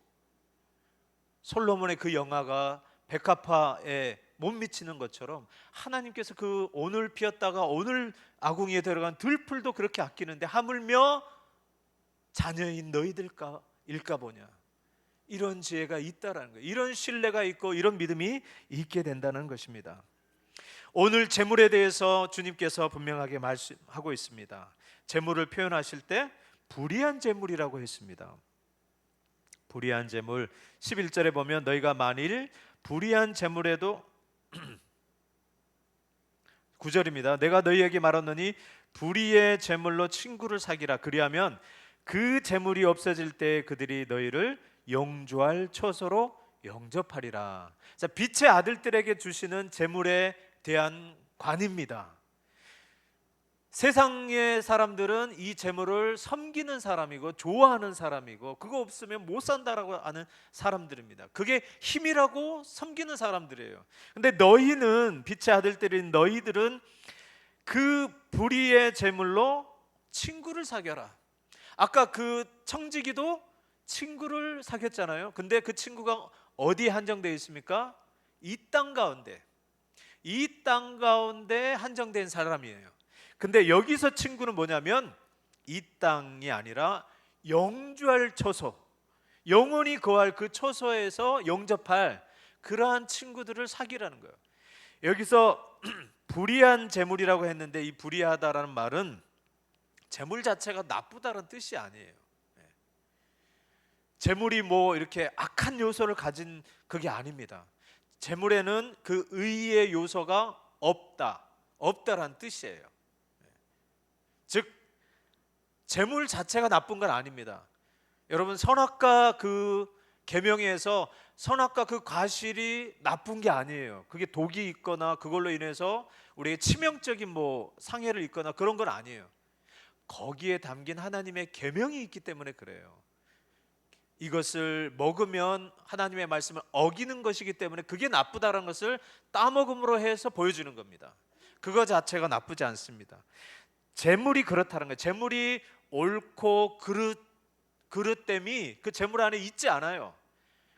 솔로몬의 그 영화가 백합화에 못 미치는 것처럼 하나님께서 그 오늘 피었다가 오늘 아궁이에 들어간 들풀도 그렇게 아끼는데 하물며 자녀인 너희들까 일까 보냐. 이런 지혜가 있다라는 거예요. 이런 신뢰가 있고 이런 믿음이 있게 된다는 것입니다. 오늘 재물에 대해서 주님께서 분명하게 말씀하고 있습니다. 재물을 표현하실 때 불의한 재물이라고 했습니다. 불의한 재물, 11절에 보면 너희가 만일 불의한 재물에도 9절입니다. 내가 너희에게 말하노니 불의의 재물로 친구를 사귀라. 그리하면 그 재물이 없어질 때 그들이 너희를 영주할 처소로 영접하리라. 자, 빛의 아들들에게 주시는 재물에 대한 관입니다. 세상의 사람들은 이 재물을 섬기는 사람이고 좋아하는 사람이고 그거 없으면 못 산다라고 하는 사람들입니다. 그게 힘이라고 섬기는 사람들이에요. 근데 너희는, 빛의 아들들인 너희들은 그 불의의 재물로 친구를 사겨라. 아까 그 청지기도 친구를 사귀었잖아요. 근데 그 친구가 어디에 한정되어 있습니까? 이 땅 가운데, 이 땅 가운데 한정된 사람이에요. 근데 여기서 친구는 뭐냐면 이 땅이 아니라 영주할 처소, 영원히 거할 그 처소에서 영접할 그러한 친구들을 사귀라는 거예요. 여기서 불의한 재물이라고 했는데 이 불의하다라는 말은 재물 자체가 나쁘다는 뜻이 아니에요. 재물이 뭐 이렇게 악한 요소를 가진 그게 아닙니다. 재물에는 그 의의 요소가 없다라는 뜻이에요. 즉 재물 자체가 나쁜 건 아닙니다. 여러분, 선악과 그 계명에서 선악과 그 과실이 나쁜 게 아니에요. 그게 독이 있거나 그걸로 인해서 우리의 치명적인 뭐 상해를 입거나 그런 건 아니에요. 거기에 담긴 하나님의 계명이 있기 때문에 그래요. 이것을 먹으면 하나님의 말씀을 어기는 것이기 때문에 그게 나쁘다는 것을 따먹음으로 해서 보여주는 겁니다. 그거 자체가 나쁘지 않습니다. 재물이 그렇다는 거예요. 재물이 옳고 그릇됨이 그 재물 안에 있지 않아요.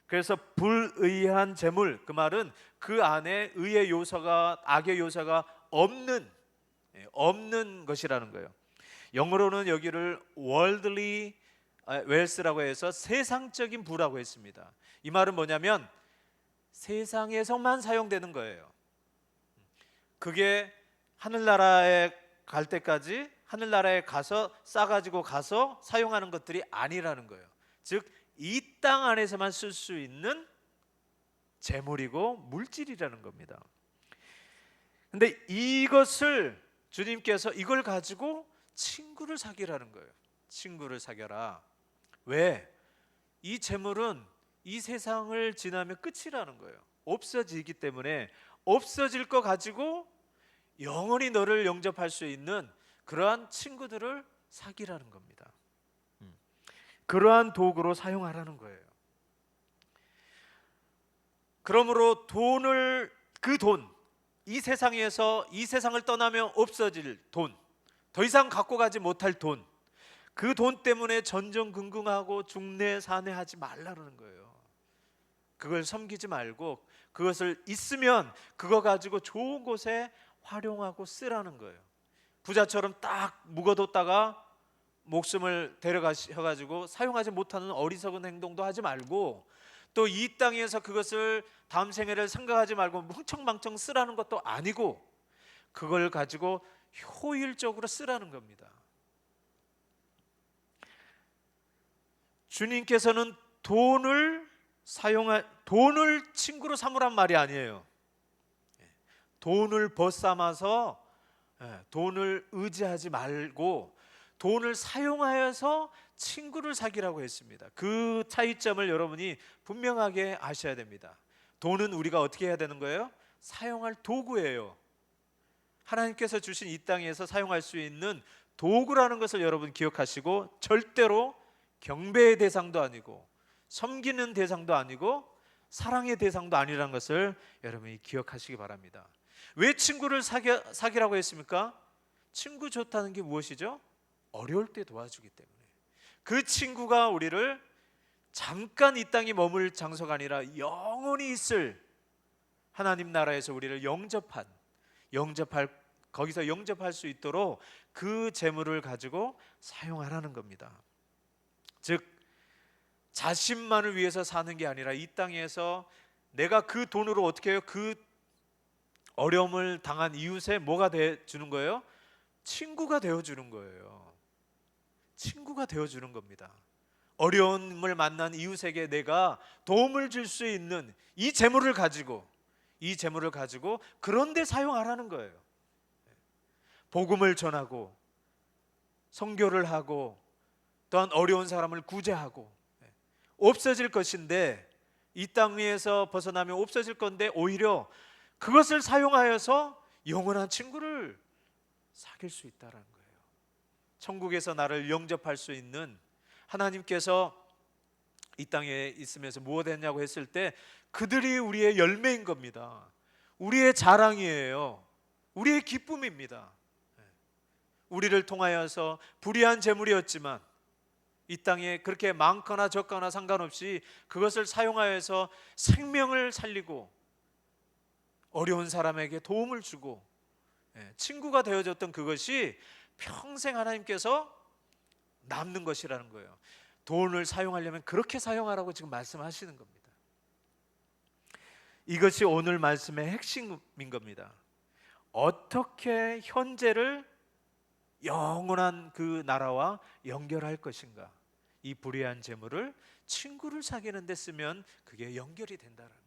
그래서 불의한 재물, 그 말은 그 안에 의의 요소가, 악의 요소가 없는 것이라는 거예요. 영어로는 여기를 worldly wealth라고 해서 세상적인 부라고 했습니다. 이 말은 뭐냐면 세상에서만 사용되는 거예요. 그게 하늘나라에 갈 때까지 하늘나라에 가서 싸가지고 가서 사용하는 것들이 아니라는 거예요. 즉 이 땅 안에서만 쓸 수 있는 재물이고 물질이라는 겁니다. 근데 이것을 주님께서 이걸 가지고 친구를 사귀라는 거예요. 친구를 사겨라. 왜? 이 재물은 이 세상을 지나면 끝이라는 거예요. 없어지기 때문에 없어질 거 가지고 영원히 너를 영접할 수 있는 그러한 친구들을 사귀라는 겁니다. 그러한 도구로 사용하라는 거예요. 그러므로 이 세상에서 이 세상을 떠나면 없어질 돈, 더 이상 갖고 가지 못할 돈, 그 돈 때문에 전전긍긍하고 중내산회하지 말라는 거예요. 그걸 섬기지 말고 그것을 있으면 그거 가지고 좋은 곳에 활용하고 쓰라는 거예요. 부자처럼 딱 묵어뒀다가 목숨을 데려가셔가지고 사용하지 못하는 어리석은 행동도 하지 말고, 또 이 땅에서 그것을 다음 생애를 생각하지 말고 흥청망청 쓰라는 것도 아니고 그걸 가지고 효율적으로 쓰라는 겁니다. 주님께서는 돈을 친구로 삼으란 말이 아니에요. 돈을 벗삼아서 돈을 의지하지 말고 돈을 사용하여서 친구를 사귀라고 했습니다. 그 차이점을 여러분이 분명하게 아셔야 됩니다. 돈은 우리가 어떻게 해야 되는 거예요? 사용할 도구예요. 하나님께서 주신 이 땅에서 사용할 수 있는 도구라는 것을 여러분 기억하시고, 절대로 경배의 대상도 아니고 섬기는 대상도 아니고 사랑의 대상도 아니라는 것을 여러분이 기억하시기 바랍니다. 왜 친구를 사귀라고 했습니까? 친구 좋다는 게 무엇이죠? 어려울 때 도와주기 때문에. 그 친구가 우리를 잠깐 이 땅에 머물 장소가 아니라 영원히 있을 하나님 나라에서 우리를 거기서 영접할 수 있도록 그 재물을 가지고 사용하라는 겁니다. 즉 자신만을 위해서 사는 게 아니라 이 땅에서 내가 그 돈으로 어떻게 해요? 그 어려움을 당한 이웃에 뭐가 되어주는 거예요? 친구가 되어주는 거예요. 친구가 되어주는 겁니다. 어려움을 만난 이웃에게 내가 도움을 줄 수 있는 이 재물을 가지고 그런 데 사용하라는 거예요. 복음을 전하고 선교를 하고 또한 어려운 사람을 구제하고, 없어질 것인데 이 땅 위에서 벗어나면 없어질 건데 오히려 그것을 사용하여서 영원한 친구를 사귈 수 있다라는 거예요. 천국에서 나를 영접할 수 있는, 하나님께서 이 땅에 있으면서 무엇 했냐고 했을 때 그들이 우리의 열매인 겁니다. 우리의 자랑이에요. 우리의 기쁨입니다. 우리를 통하여서 불의한 재물이었지만 이 땅에 그렇게 많거나 적거나 상관없이 그것을 사용하여서 생명을 살리고 어려운 사람에게 도움을 주고 친구가 되어줬던 그것이 평생 하나님께서 남는 것이라는 거예요. 돈을 사용하려면 그렇게 사용하라고 지금 말씀하시는 겁니다. 이것이 오늘 말씀의 핵심인 겁니다. 어떻게 현재를 영원한 그 나라와 연결할 것인가. 이 불의한 재물을 친구를 사귀는 데 쓰면 그게 연결이 된다는 거예요.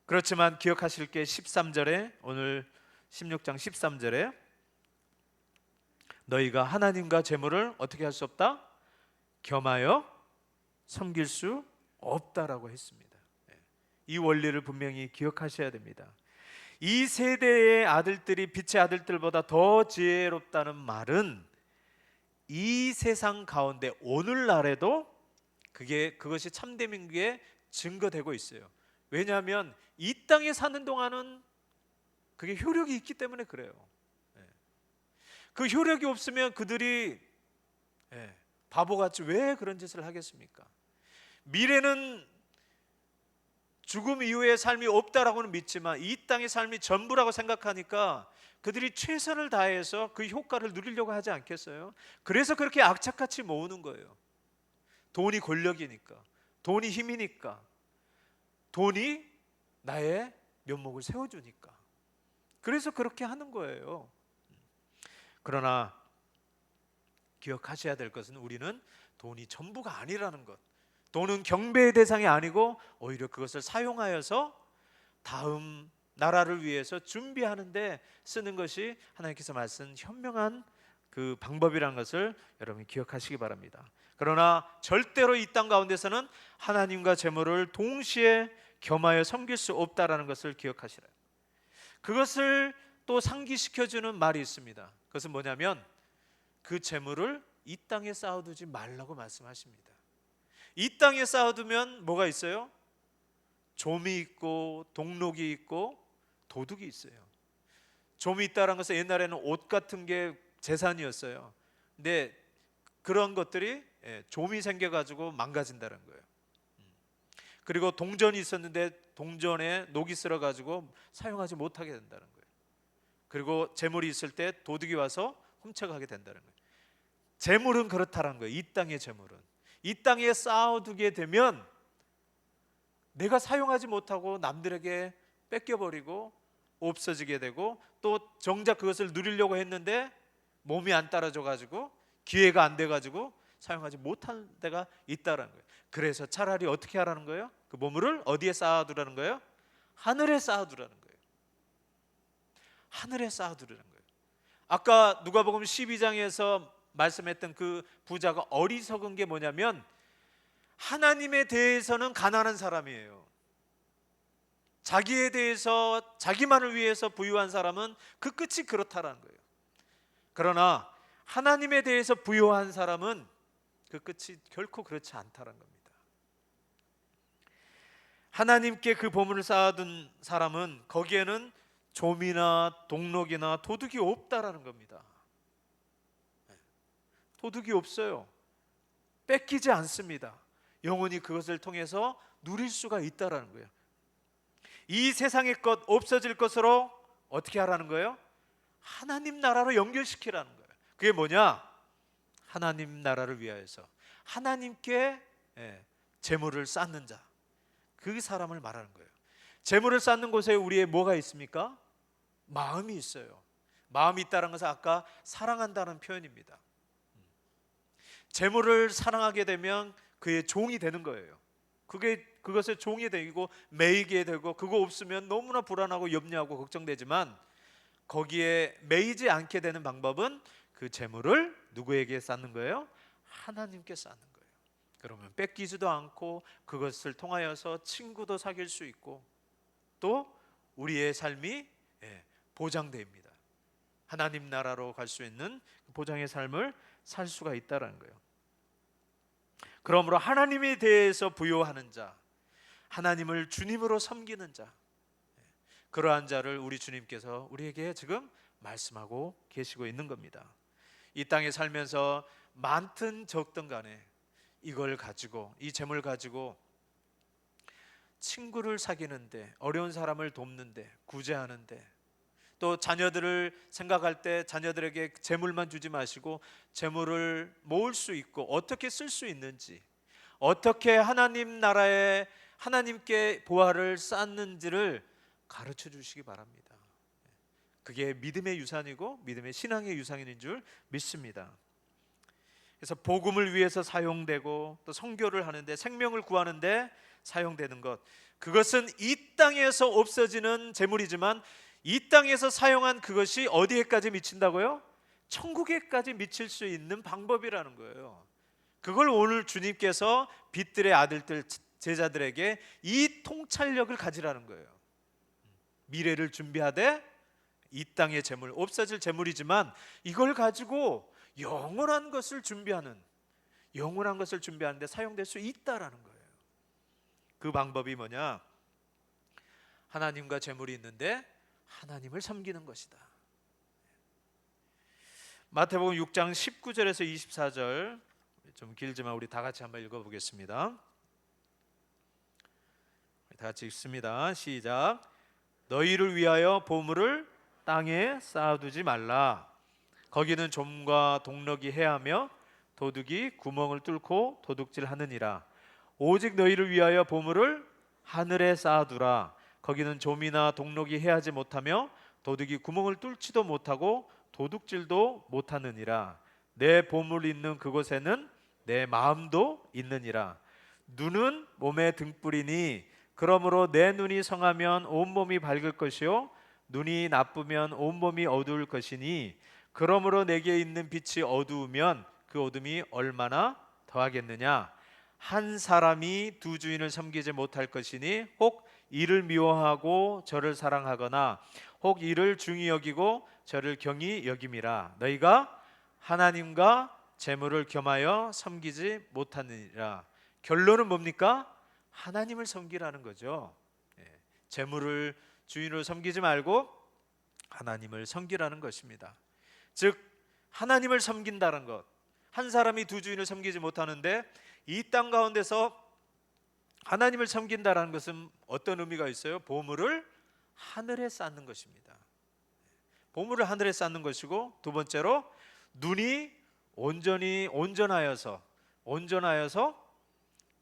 그렇지만 기억하실 게 13절에, 오늘 16장 13절에 너희가 하나님과 재물을 어떻게 할 수 없다? 겸하여 섬길 수 없다라고 했습니다. 이 원리를 분명히 기억하셔야 됩니다. 이 세대의 아들들이 빛의 아들들보다 더 지혜롭다는 말은 이 세상 가운데 오늘날에도 그것이 참됨인 게 증거되고 있어요. 왜냐하면 이 땅에 사는 동안은 그게 효력이 있기 때문에 그래요. 그 효력이 없으면 그들이 바보같이 왜 그런 짓을 하겠습니까? 미래는 죽음 이후의 삶이 없다라고는 믿지만 이 땅의 삶이 전부라고 생각하니까 그들이 최선을 다해서 그 효과를 누리려고 하지 않겠어요? 그래서 그렇게 악착같이 모으는 거예요. 돈이 권력이니까, 돈이 힘이니까, 돈이 나의 면목을 세워주니까. 그래서 그렇게 하는 거예요. 그러나 기억하셔야 될 것은 우리는 돈이 전부가 아니라는 것. 돈은 경배의 대상이 아니고 오히려 그것을 사용하여서 다음 나라를 위해서 준비하는데 쓰는 것이 하나님께서 말씀 현명한 그 방법이라는 것을 여러분이 기억하시기 바랍니다. 그러나 절대로 이 땅 가운데서는 하나님과 재물을 동시에 겸하여 섬길 수 없다라는 것을 기억하시라. 그것을 또 상기시켜주는 말이 있습니다. 그것은 뭐냐면 그 재물을 이 땅에 쌓아두지 말라고 말씀하십니다. 이 땅에 쌓아두면 뭐가 있어요? 좀이 있고 동록이 있고 도둑이 있어요. 좀이 있다는 것은 옛날에는 옷 같은 게 재산이었어요. 근데 그런 것들이 좀이 생겨가지고 망가진다는 거예요. 그리고 동전이 있었는데 동전에 녹이 쓸어가지고 사용하지 못하게 된다는 거예요. 그리고 재물이 있을 때 도둑이 와서 훔쳐가게 된다는 거예요. 재물은 그렇다는 거예요. 이 땅의 재물은 이 땅에 쌓아두게 되면 내가 사용하지 못하고 남들에게 뺏겨버리고 없어지게 되고 또 정작 그것을 누리려고 했는데 몸이 안 따라줘가지고 기회가 안 돼가지고 사용하지 못할 때가 있다는 거예요. 그래서 차라리 어떻게 하라는 거예요? 그 보물을 어디에 쌓아두라는 거예요? 하늘에 쌓아두라는 거예요. 하늘에 쌓아두라는 거예요. 아까 누가복음 12장에서 말씀했던 그 부자가 어리석은 게 뭐냐면 하나님에 대해서는 가난한 사람이에요. 자기에 대해서 자기만을 위해서 부유한 사람은 그 끝이 그렇다라는 거예요. 그러나 하나님에 대해서 부유한 사람은 그 끝이 결코 그렇지 않다는 겁니다. 하나님께 그 보물을 쌓아둔 사람은 거기에는 좀이나 동록이나 도둑이 없다라는 겁니다. 도둑이 없어요. 뺏기지 않습니다. 영원히 그것을 통해서 누릴 수가 있다라는 거예요. 이 세상의 것 없어질 것으로 어떻게 하라는 거예요? 하나님 나라로 연결시키라는 거예요. 그게 뭐냐? 하나님 나라를 위하여서 하나님께 재물을 쌓는 자, 그 사람을 말하는 거예요. 재물을 쌓는 곳에 우리의 뭐가 있습니까? 마음이 있어요. 마음이 있다는 것은 아까 사랑한다는 표현입니다. 재물을 사랑하게 되면 그의 종이 되는 거예요. 그것의 종이 되고 매이게 되고 그거 없으면 너무나 불안하고 염려하고 걱정되지만 거기에 매이지 않게 되는 방법은 그 재물을 누구에게 쌓는 거예요? 하나님께 쌓는 거예요. 그러면 뺏기지도 않고 그것을 통하여서 친구도 사귈 수 있고 또 우리의 삶이 보장됩니다. 하나님 나라로 갈 수 있는 보장의 삶을 살 수가 있다라는 거예요. 그러므로 하나님에 대해서 부요하는 자, 하나님을 주님으로 섬기는 자, 그러한 자를 우리 주님께서 우리에게 지금 말씀하고 계시고 있는 겁니다. 이 땅에 살면서 많든 적든 간에 이걸 가지고, 이 재물 가지고 친구를 사귀는데, 어려운 사람을 돕는데, 구제하는데, 또 자녀들을 생각할 때 자녀들에게 재물만 주지 마시고 재물을 모을 수 있고 어떻게 쓸 수 있는지, 어떻게 하나님 나라에 하나님께 보화를 쌓는지를 가르쳐 주시기 바랍니다. 그게 믿음의 유산이고 믿음의 신앙의 유산인 줄 믿습니다. 그래서 복음을 위해서 사용되고 또 선교를 하는데, 생명을 구하는데 사용되는 것, 그것은 이 땅에서 없어지는 재물이지만 이 땅에서 사용한 그것이 어디에까지 미친다고요? 천국에까지 미칠 수 있는 방법이라는 거예요. 그걸 오늘 주님께서 빛들의 아들들 제자들에게 이 통찰력을 가지라는 거예요. 미래를 준비하되 이 땅의 재물, 없어질 재물이지만 이걸 가지고 영원한 것을 준비하는, 영원한 것을 준비하는데 사용될 수 있다라는 거예요. 그 방법이 뭐냐? 하나님과 재물이 있는데 하나님을 섬기는 것이다. 마태복음 6장 19절에서 24절, 좀 길지만 우리 다 같이 한번 읽어보겠습니다. 다 같이 읽습니다. 시작. 너희를 위하여 보물을 땅에 쌓아두지 말라. 거기는 좀과 동럭이 해하며 도둑이 구멍을 뚫고 도둑질하느니라. 오직 너희를 위하여 보물을 하늘에 쌓아두라. 거기는 좀이나 동럭이 해하지 못하며 도둑이 구멍을 뚫지도 못하고 도둑질도 못하느니라. 내 보물 있는 그곳에는 내 마음도 있느니라. 눈은 몸의 등불이니 그러므로 내 눈이 성하면 온몸이 밝을 것이요 눈이 나쁘면 온몸이 어두울 것이니 그러므로 내게 있는 빛이 어두우면 그 어둠이 얼마나 더하겠느냐. 한 사람이 두 주인을 섬기지 못할 것이니 혹 이를 미워하고 저를 사랑하거나 혹 이를 중히 여기고 저를 경히 여김이라. 너희가 하나님과 재물을 겸하여 섬기지 못하느니라. 결론은 뭡니까? 하나님을 섬기라는 거죠. 재물을 주인으로 섬기지 말고 하나님을 섬기라는 것입니다. 즉 하나님을 섬긴다는 것, 한 사람이 두 주인을 섬기지 못하는데 이 땅 가운데서 하나님을 섬긴다는 것은 어떤 의미가 있어요? 보물을 하늘에 쌓는 것입니다. 보물을 하늘에 쌓는 것이고, 두 번째로 눈이 온전히 온전하여서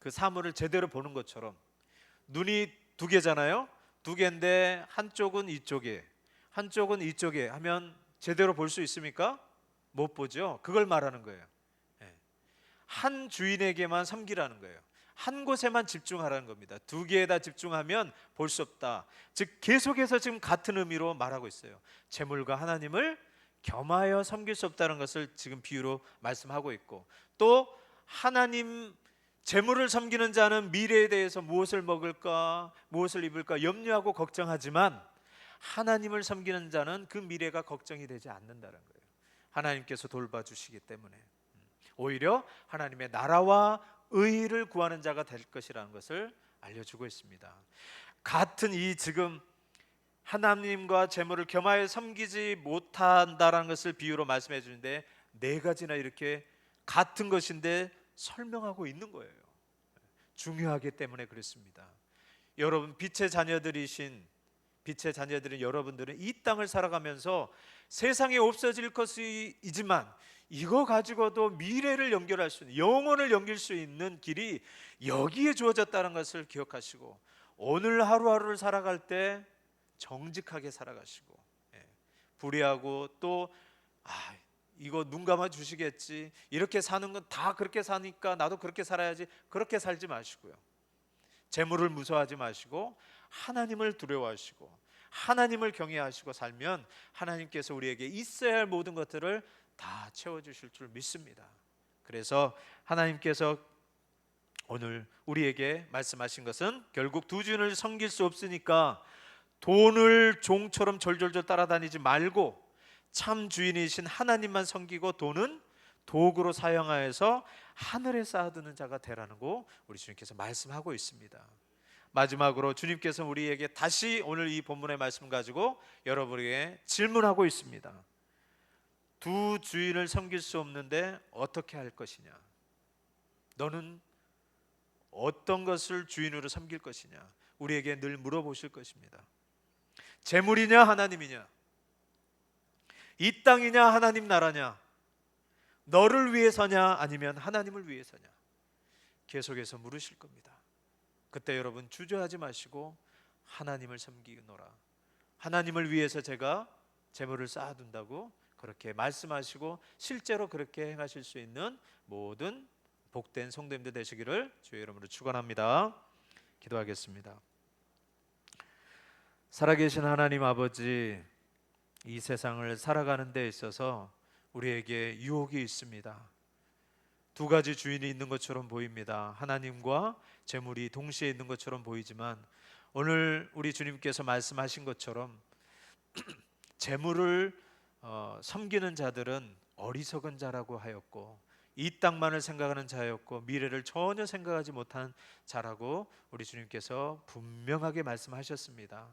그 사물을 제대로 보는 것처럼, 눈이 두 개잖아요. 두 개인데 한쪽은 이쪽에 한쪽은 이쪽에 하면 제대로 볼 수 있습니까? 못 보죠. 그걸 말하는 거예요. 한 주인에게만 섬기라는 거예요. 한 곳에만 집중하라는 겁니다. 두 개에다 집중하면 볼 수 없다. 즉 계속해서 지금 같은 의미로 말하고 있어요. 재물과 하나님을 겸하여 섬길 수 없다는 것을 지금 비유로 말씀하고 있고, 또 하나님 재물을 섬기는 자는 미래에 대해서 무엇을 먹을까, 무엇을 입을까 염려하고 걱정하지만 하나님을 섬기는 자는 그 미래가 걱정이 되지 않는다는 거예요. 하나님께서 돌봐주시기 때문에 오히려 하나님의 나라와 의를 구하는 자가 될 것이라는 것을 알려주고 있습니다. 같은 이 지금 하나님과 재물을 겸하여 섬기지 못한다는 것을 비유로 말씀해 주는데 네 가지나 이렇게 같은 것인데 설명하고 있는 거예요. 중요하기 때문에 그렇습니다. 여러분 빛의 자녀들인 여러분들은 이 땅을 살아가면서 세상에 없어질 것이지만 이거 가지고도 미래를 연결할 수 있는, 영혼을 연결할 수 있는 길이 여기에 주어졌다는 것을 기억하시고 오늘 하루하루를 살아갈 때 정직하게 살아가시고, 불의하고 또 이거 눈 감아 주시겠지, 이렇게 사는 건 다 그렇게 사니까 나도 그렇게 살아야지, 그렇게 살지 마시고요. 재물을 무서워하지 마시고 하나님을 두려워하시고 하나님을 경외하시고 살면 하나님께서 우리에게 있어야 할 모든 것들을 다 채워주실 줄 믿습니다. 그래서 하나님께서 오늘 우리에게 말씀하신 것은 결국 두 주인을 섬길 수 없으니까 돈을 종처럼 졸졸졸 따라다니지 말고 참 주인이신 하나님만 섬기고 돈은 도구로 사용하여서 하늘에 쌓아두는 자가 되라는 거 우리 주님께서 말씀하고 있습니다. 마지막으로 주님께서 우리에게 다시 오늘 이 본문의 말씀 가지고 여러분에게 질문하고 있습니다. 두 주인을 섬길 수 없는데 어떻게 할 것이냐? 너는 어떤 것을 주인으로 섬길 것이냐? 우리에게 늘 물어보실 것입니다. 재물이냐 하나님이냐? 이 땅이냐 하나님 나라냐? 너를 위해서냐 아니면 하나님을 위해서냐? 계속해서 물으실 겁니다. 그때 여러분 주저하지 마시고 하나님을 섬기노라. 하나님을 위해서 제가 재물을 쌓아둔다고 그렇게 말씀하시고 실제로 그렇게 행하실 수 있는 모든 복된 성도님들 되시기를 주의 이름으로 축원합니다. 기도하겠습니다. 살아계신 하나님 아버지, 이 세상을 살아가는 데 있어서 우리에게 유혹이 있습니다. 두 가지 주인이 있는 것처럼 보입니다. 하나님과 재물이 동시에 있는 것처럼 보이지만 오늘 우리 주님께서 말씀하신 것처럼 재물을 섬기는 자들은 어리석은 자라고 하였고 이 땅만을 생각하는 자였고 미래를 전혀 생각하지 못한 자라고 우리 주님께서 분명하게 말씀하셨습니다.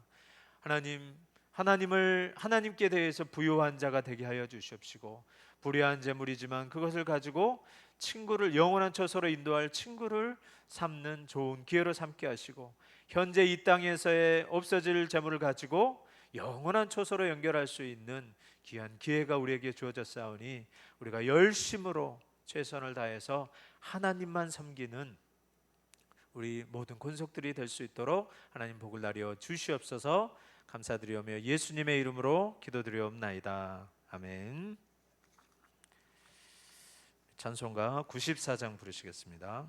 하나님께 대해서 부요한 자가 되게 하여 주시옵시고 불의한 재물이지만 그것을 가지고 친구를 영원한 처소로 인도할 친구를 삼는 좋은 기회로 삼게 하시고 현재 이 땅에서의 없어질 재물을 가지고 영원한 처소로 연결할 수 있는 귀한 기회가 우리에게 주어졌사오니 우리가 열심으로 최선을 다해서 하나님만 섬기는 우리 모든 권속들이 될 수 있도록 하나님 복을 나려 주시옵소서. 감사드리오며 예수님의 이름으로 기도드리옵나이다. 아멘. 찬송가 94장 부르시겠습니다.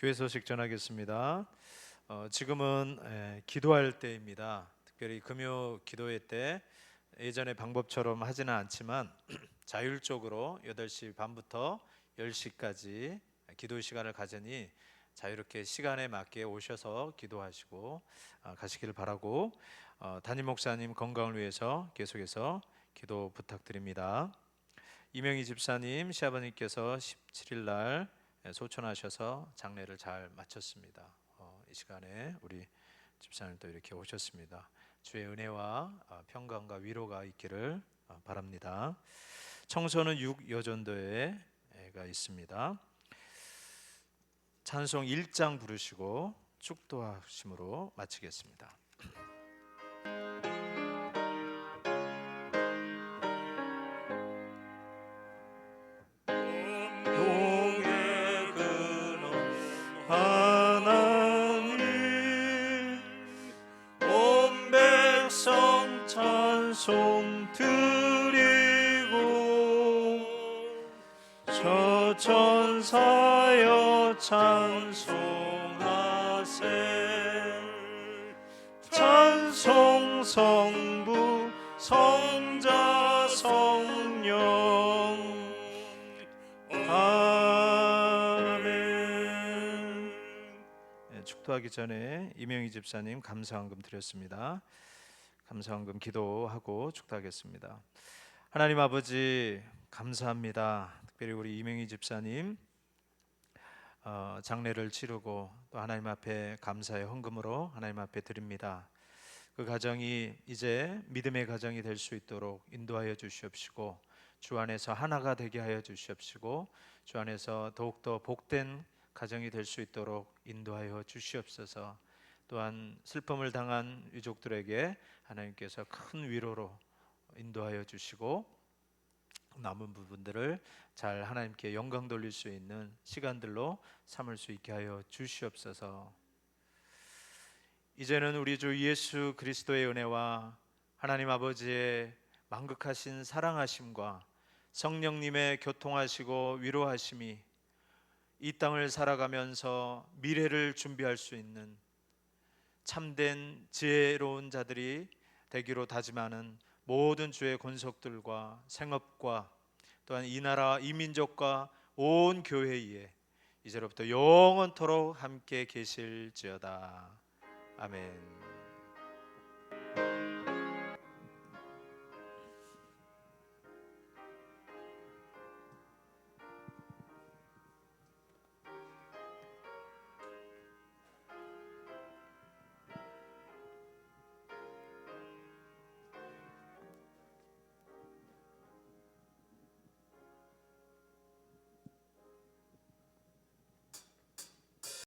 교회 소식 전하겠습니다. 지금은 기도할 때입니다. 특별히 금요 기도회 때 예전의 방법처럼 하지는 않지만 자율적으로 8시 반부터 10시까지 기도 시간을 가지니 자유롭게 시간에 맞게 오셔서 기도하시고 가시기를 바라고, 담임 목사님 건강을 위해서 계속해서 기도 부탁드립니다. 이명희 집사님 시아버님께서 17일 날 소천하셔서 장례를 잘 마쳤습니다. 이 시간에 우리 집사님도 이렇게 오셨습니다. 주의 은혜와 평강과 위로가 있기를 바랍니다. 청소는 6여전도회가 있습니다. 찬송 1장 부르시고 축도하심으로 마치겠습니다. 찬송 드리고 저 천사여 찬송하세. 찬송 성부 성자 성령 아멘. 축도하기 전에 이명희 집사님 감사헌금 드렸습니다. 감사헌금 기도하고 축도하겠습니다. 하나님 아버지 감사합니다. 특별히 우리 이명희 집사님 장례를 치르고 또 하나님 앞에 감사의 헌금으로 하나님 앞에 드립니다. 그 가정이 이제 믿음의 가정이 될 수 있도록 인도하여 주시옵시고, 주 안에서 하나가 되게 하여 주시옵시고, 주 안에서 더욱더 복된 가정이 될 수 있도록 인도하여 주시옵소서. 또한 슬픔을 당한 유족들에게 하나님께서 큰 위로로 인도하여 주시고, 남은 부분들을 잘 하나님께 영광 돌릴 수 있는 시간들로 삼을 수 있게 하여 주시옵소서. 이제는 우리 주 예수 그리스도의 은혜와 하나님 아버지의 만극하신 사랑하심과 성령님의 교통하시고 위로하심이 이 땅을 살아가면서 미래를 준비할 수 있는 참된 지혜로운 자들이 되기로 다짐하는 모든 주의 권속들과 생업과 또한 이 나라 이 민족과 온 교회에 이제로부터 영원토록 함께 계실지어다. 아멘.